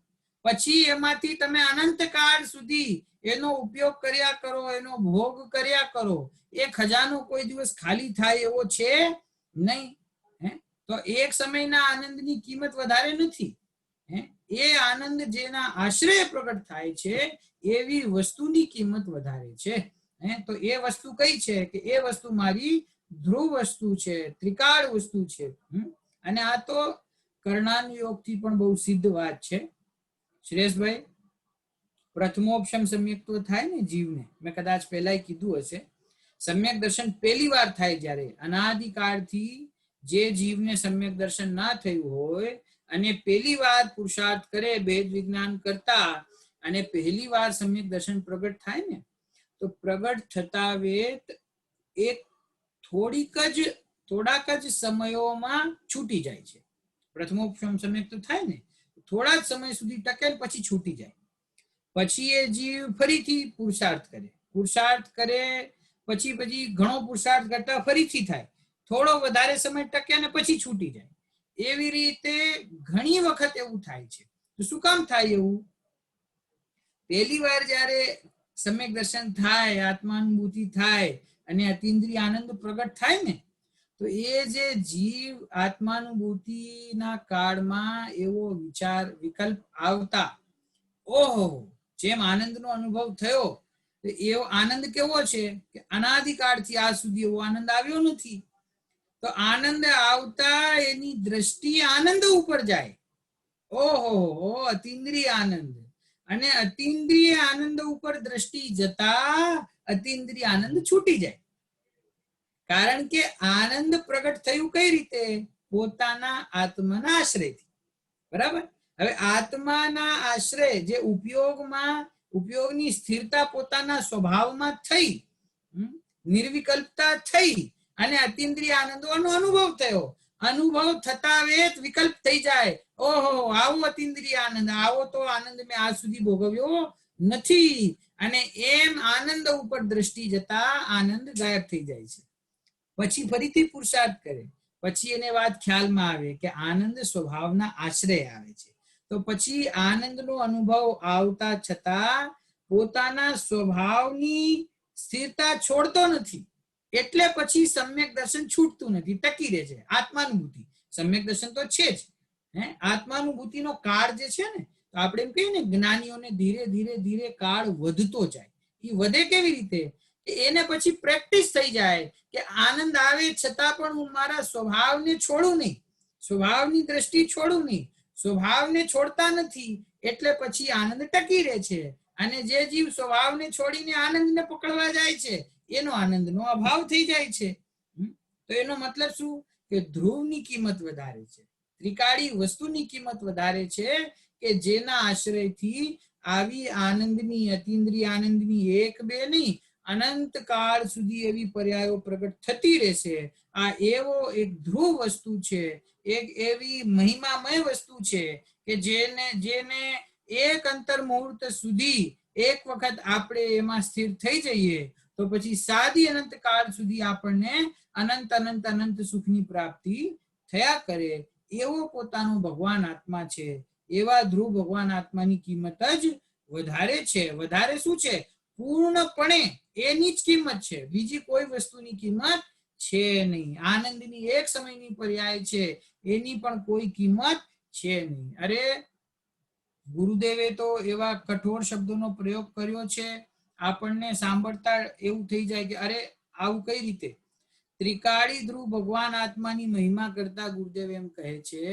પછી એમાંથી તમે અનંત કાળ સુધી એનો ઉપયોગ કર્યા કરો, એનો ભોગ કર્યા કરો. એ ખજાનો કોઈ દિવસ ખાલી થાય એવો છે નહીં. તો એક સમયના આનંદની કિંમત વધારે નથી. એ આનંદ જેના આશ્રય પ્રગટ થાય છે એવી વસ્તુની કિંમત વધારે છે. તો એ વસ્તુ કઈ છે? કે એ વસ્તુ મારી ધ્રુવ વસ્તુ છે, ત્રિકાળ વસ્તુ છે. અને આ તો કર્ણાનુયોગથી પણ બહુ સિદ્ધ વાત છે. શ્રેષભાઈ, પ્રથમોપશમ સમ્યક તો થાય ને જીવને, મેં કદાચ પહેલા કીધું હશે. સમ્યક દર્શન પહેલી વાર થાય જ્યારે અનાદિકાળથી જે જીવને સમ્યક દર્શન ના થયું હોય અને પહેલી વાર પુરુષાર્થ કરે ભેદ વિજ્ઞાન કરતા, અને પહેલી વાર સમ્યક દર્શન પ્રગટ થાય ને, તો પ્રગટ થતા વેત એક થોડાક જ સમયોમાં છૂટી જાય છે. પ્રથમોપશમ સમ્યક તો થાય ને, થોડા જ સમય સુધી ટકે પછી છૂટી જાય. પછી એ જીવ ફરીથી પુરુષાર્થ કરે, પછી ઘણો પુરુષાર્થ કરતા ફરીથી થાય, થોડો વધારે સમય ટકે અને પછી છૂટી જાય. એવી રીતે ઘણી વખત એવું થાય છે. તો શું કામ થાય એવું? પહેલી વાર જ્યારે સમ્યક દર્શન થાય, આત્માનુભૂતિ થાય અને અતિન્દ્રિય આનંદ પ્રગટ થાય ને, તો એ જે જીવ આત્માનુભૂતિના કાળમાં એવો વિકલ્પ આવતા, ઓહો, જેમ આનંદનો અનુભવ થયો, એવો આનંદ કેવો છે કે અનાદિકાળથી આજ સુધી એવો આનંદ આવ્યો નથી. તો આનંદ આવતા એની દ્રષ્ટિ આનંદ ઉપર જાય. ઓહો, અતિન્દ્રિય આનંદ. અને અતિન્દ્રિય આનંદ ઉપર દ્રષ્ટિ જતા અતિન્દ્રિય આનંદ છૂટી જાય. કારણ કે આનંદ પ્રગટ થયું કઈ રીતે? પોતાના આત્માના આશ્રયથી. બરાબર. હવે આત્માના આશ્રય જે ઉપયોગની સ્થિરતા પોતાના સ્વભાવમાં થઈ, નિર્વિકલ્પતા થઈ અને અતિન્દ્રિય આનંદોનો અનુભવ થયો. અનુભવ થતા વેત વિકલ્પ થઈ જાય. ઓહો, આવો અતિન્દ્રિય આનંદ, આવો તો આનંદ મેં આજ સુધી ભોગવ્યો નથી. અને એમ આનંદ ઉપર દ્રષ્ટિ જતા આનંદ ગાયબ થઈ જાય છે. પછી ફરીથી પુરુષાર્થ કરે, પછી એને વાત ખ્યાલમાં આવે કે આનંદ સ્વભાવના આશ્રય આવે છે. તો પછી આનંદનો અનુભવ આવતા છતાં પોતાના સ્વભાવની સ્થિરતા છોડતો નથી. એટલે પછી સમ્યક દર્શન છૂટતું નથી, ટકી રહે છે. આત્માનુભૂતિ, સમ્યક દર્શન તો છે જ. આત્માનુભૂતિનો કાળ જે છે ને, તો આપણે એમ કહીએ ને, જ્ઞાનીઓને ધીરે ધીરે ધીરે કાળ વધતો જાય. એ વધે કેવી રીતે? એને પછી પ્રેક્ટિસ થઈ જાય કે આનંદ આવે છતાં પણ હું મારા સ્વભાવને છોડું નહીં, સ્વભાવની દ્રષ્ટિ છોડું નહીં. સ્વભાવને છોડતા નથી એટલે પછી આનંદ ટકી રહે છે. અને જે જીવ સ્વભાવને છોડીને આનંદને પકડવા જાય છે એનો આનંદનો અભાવ થઈ જાય છે. તો એનો મતલબ શું? કે ધ્રુવની કિંમત વધારે છે, ત્રિકાળી વસ્તુની કિંમત વધારે છે, કે જેના આશ્રયથી આવી આનંદની, અતિન્દ્રિય આનંદની એક બે નહીં, અનંત કાળ સુધી એવી પર્યાયો પ્રગટ થતી રહેશે. આ એવો એક ધ્રુવ વસ્તુ છે, એક એવી મહિમામય વસ્તુ છે કે જેને એક અંતર મુહૂર્ત સુધી એક વખત આપણે એમાં સ્થિર થઈ જઈએ તો પછી સાદી અનંત કાળ સુધી આપણને અનંત અનંત અનંત સુખની પ્રાપ્તિ થયા કરે. એવો પોતાનો ભગવાન આત્મા છે. એવા ધ્રુવ ભગવાન આત્માની કિંમત જ વધારે છે. વધારે શું છે? પૂર્ણપણે એની જ કિંમત છે, બીજી કોઈ વસ્તુની કિંમત છે નહીં. આનંદની એક સમયની પર્યાય છે, એની પણ કોઈ કિંમત છે નહીં. અરે ગુરુદેવે તો એવા કઠોર શબ્દોનો પ્રયોગ કર્યો છે, આપણને સાંભળતા એવું થઈ જાય કે અરે આવું કઈ રીતે? ત્રિકાળી ધ્રુવ ભગવાન આત્માની મહિમા કરતા ગુરુદેવ એમ કહે છે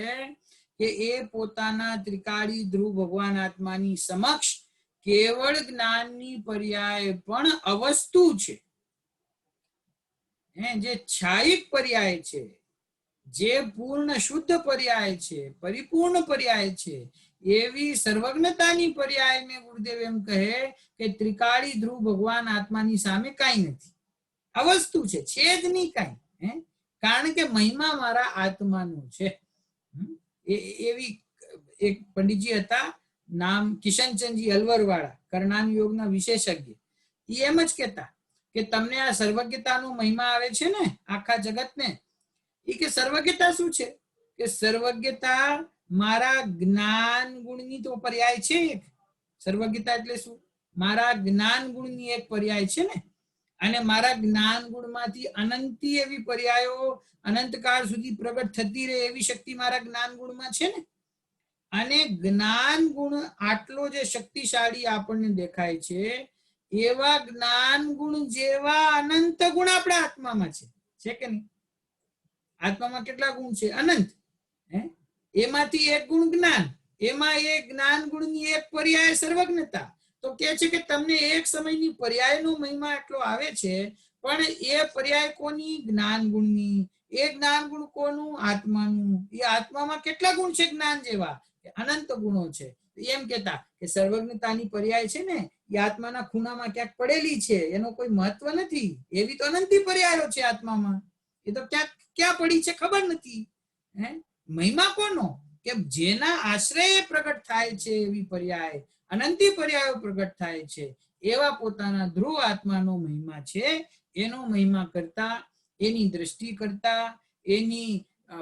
કે એ પોતાના ત્રિકાળી ધ્રુવ ભગવાન આત્માની સમક્ષ કેવળ જ્ઞાનની પર્યાય પણ અવસ્તુ છે. જે છાયિક પર્યાય છે, જે પૂર્ણ શુદ્ધ પર્યાય છે, પરિપૂર્ણ પર્યાય છે, એવી સર્વજ્ઞતાની પર્યાય મેં ગુરુદેવ એમ કહે કે ત્રિકાળી ધ્રુવ ભગવાન આત્માની સામે કાંઈ નથી, અવસ્તુ છે જ નહીં કાંઈ. કારણ કે મહિમા મારા આત્માનું છે. એવી એક પંડિતજી હતા, નામ કિશનચંદજી અલવરવાળા, કર્ણાન યોગના વિશેષજ્ઞ. એ એમ જ કહેતા કે તમને આ સર્વજ્ઞતાનો મહિમા આવે છે ને આખા જગતને, એ કે સર્વજ્ઞતા શું છે? કે સર્વજ્ઞતા મારા જ્ઞાન ગુણની તો પર્યાય છે. એક સર્વજ્ઞતા એટલે શું? મારા જ્ઞાન ગુણની એક પર્યાય છે ને. અને મારા જ્ઞાન ગુણમાંથી અનંતી એવી પર્યાયો અનંતકાળ સુધી પ્રગટ થતી રહે એવી શક્તિ મારા જ્ઞાન ગુણમાં છે ને. અને જ્ઞાન ગુણ આટલો જે શક્તિશાળી આપણને દેખાય છે, એવા જ્ઞાન ગુણ જેવા અનંત ગુણ આપણા આત્મામાં છે કે નહીં? આત્મામાં કેટલા ગુણ છે? અનંત. એમાંથી એક ગુણ જ્ઞાન, એમાં એ જ્ઞાન ગુણની એક પર્યાય સર્વજ્ઞતા. તો કે છે કે તમને એક સમયની પર્યાયનો મહિમા એટલો આવે છે, પણ એ પર્યાય કોની? જ્ઞાન ગુણની. એ જ્ઞાન ગુણ કોનું? આત્માનું. એ આત્મામાં કેટલા ગુણ છે જ્ઞાન જેવા? અનંત ગુણો છે. એમ કેતા કે સર્વજ્ઞતાની પર્યાય છે ને એ આત્માના ખૂણામાં ક્યાંક પડેલી છે, એનો કોઈ મહત્વ નથી. એવી તો અનંતી પર્યાયો છે આત્મામાં, એ તો ક્યાં પડી છે ખબર નથી. મહિમા કોનો? કે જેના આશ્રય પ્રગટ થાય છે એવી પર્યાય, અનંતી પર્યાયો પ્રગટ થાય છે, એવા પોતાના ધ્રુવ આત્માનો મહિમા છે. એનો મહિમા કરતા, એની દ્રષ્ટિ કરતા, એની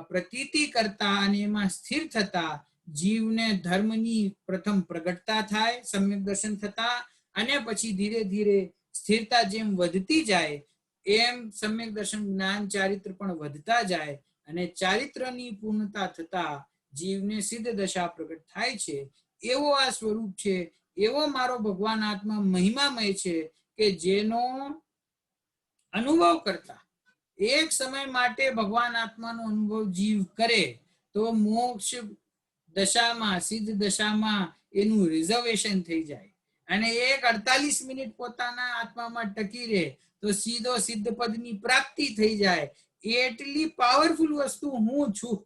પ્રતીતિ કરતા અને એમાં સ્થિર થતા જીવને ધર્મની પ્રથમ પ્રગટતા થાય સમ્યક દર્શન થતા, અને પછી ધીરે ધીરે સ્થિરતા જેમ વધતી જાય એમ સમ્યક દર્શન જ્ઞાન ચારિત્ર પણ વધતા જાય, અને ચારિત્રની પૂર્ણતા થતા જીવને સિદ્ધ દશા પ્રગટ થાય છે. એવો આ સ્વરૂપ છે. એવો મારો ભગવાન આત્મા મહિમામય છે કે જેનો અનુભવ કરતા એક સમય માટે ભગવાન આત્માનો અનુભવ જીવ કરે તો મોક્ષ દશામાં સિદ્ધ દશામાં એનું રિઝર્વેશન થઈ જાય અને 48 મિનિટ પોતાના આત્મામાં ટકી રહે તો સીધો સિદ્ધ પદની પ્રાપ્તિ થઈ જાય. એટલી પાવરફુલ વસ્તુ હું છું.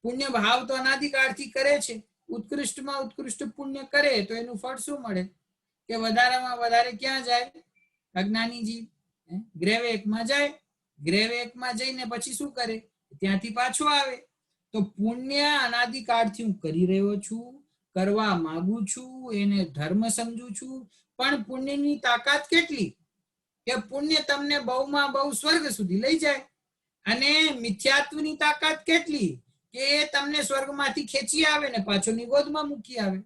પુણ્ય ભાવ તો અનાદિકાળથી કરે છે. ઉત્કૃષ્ટમાં ઉત્કૃષ્ટ પુણ્ય કરે તો એનું ફળ શું મળે કે વધારેમાં વધારે ક્યાં જાય? અજ્ઞાની જીવ ગ્રેવ 1 જાય. ગ્રેવ 1 જઈને પછી શું કરે? ત્યાંથી પાછો આવે. તો પુણ્ય અનાદિકાળથી હું કરી રહ્યો છું, કરવા માંગુ છું, એને ધર્મ સમજુ છું, પણ પુણ્યની તાકાત કેટલી કે પુણ્ય તમને બહુમાં બહુ સ્વર્ગ સુધી લઈ જાય અને મિથ્યાત્વની તાકાત કેટલી કે એ તમને સ્વર્ગમાંથી ખેંચી આવે ને પાછો નિગોદમાં મૂકી આવે.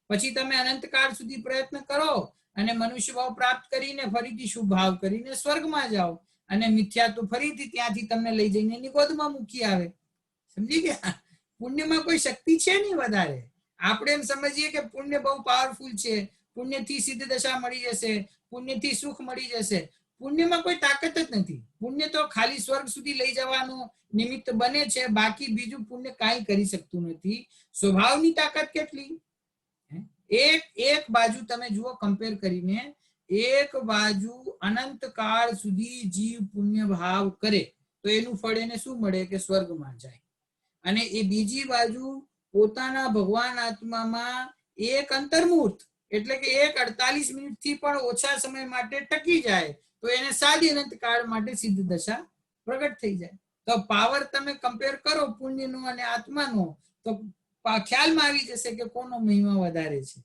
પછી તમે અનંતકાળ સુધી પ્રયત્ન કરો અને મનુષ્ય ભાવ પ્રાપ્ત કરીને ફરીથી શુભ ભાવ કરીને સ્વર્ગમાં જાઓ અને મિથ્યાત્વ ફરીથી ત્યાંથી તમને લઈ જઈને નિગોદમાં મૂકી આવે. સમજી ગયા? પુણ્યમાં કોઈ શક્તિ છે નહીં વધારે. આપણે એમ સમજીએ કે પુણ્ય બહુ પાવરફુલ છે, પુણ્યથી સિદ્ધ દશા મળી જશે, પુણ્યથી સુખ મળી જશે. પુણ્યમાં કોઈ તાકાત જ નથી. પુણ્ય તો ખાલી સ્વર્ગ સુધી લઈ જવાનું નિમિત્ત બને છે, બાકી બીજું પુણ્ય કાંઈ કરી શકતું નથી. સ્વભાવની તાકાત કેટલી? એક બાજુ તમે જુઓ કમ્પેર કરીને, એક બાજુ અનંત કાળ સુધી જીવ પુણ્ય ભાવ કરે તો એનું ફળ એને શું મળે કે સ્વર્ગમાં જાય. અને એ બીજી બાજુ પોતાના ભગવાન આત્મામાં એક અંતર્મુહૂર્ત એટલે કે 48 મિનિટથી પણ ઓછા સમય માટે ટકી જાય તો એને સાદી અનંત કાળ માટે સિદ્ધ દશા પ્રગટ થઈ જાય. તો પાવર તમે કમ્પેર કરો પુણ્યનો અને આત્માનો તો ખ્યાલમાં આવી જશે કે કોનો મહિમા વધારે છે.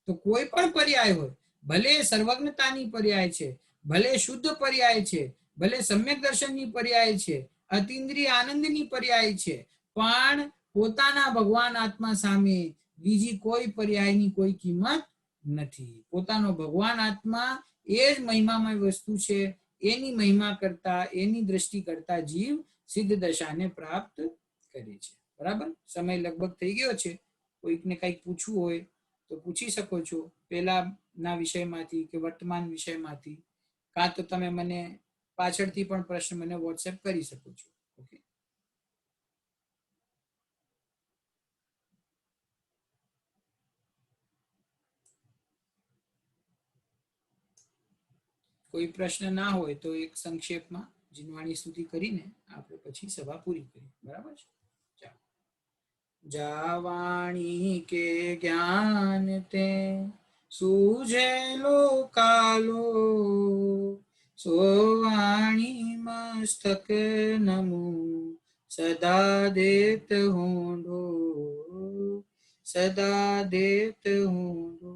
તો કોઈ પણ પર્યાય હોય, ભલે સર્વજ્ઞતાની પર્યાય છે, ભલે શુદ્ધ પર્યાય છે, ભલે સમ્યક દર્શનની પર્યાય છે, અતિન્દ્રિય આનંદની પર્યાય છે, પણ પોતાના ભગવાન આત્મા સામે બીજી કોઈ પર્યાયની કોઈ કિંમત નથી. પોતાનો ભગવાન આત્મા એ જ મહિમામય વસ્તુ છે. એની મહિમા કરતા, એની દ્રષ્ટિ કરતા જીવ સિદ્ધ દશાને પ્રાપ્ત કરે છે. બરાબર? સમય લગભગ થઈ ગયો છે. કોઈકને કંઈક પૂછવું હોય તો પૂછી શકો છો, પહેલાના વિષયમાંથી કે વર્તમાન વિષયમાંથી, કાં તો તમે મને પાછળથી પણ પ્રશ્ન મને વોટ્સએપ કરી શકો છો. ઓકે, કોઈ પ્રશ્ન ના હોય તો એક સંક્ષેપમાં જીનવાણી સ્તુતિ કરીને આપણે પછી સભા પૂરી કરીએ. બરાબર છે? જાવાણી કે જ્ઞાન તે સૂઝેલો કાલો, સોવાણી મસ્તક નમો સદા દેત હોંડો, સદા દેત હોંડો.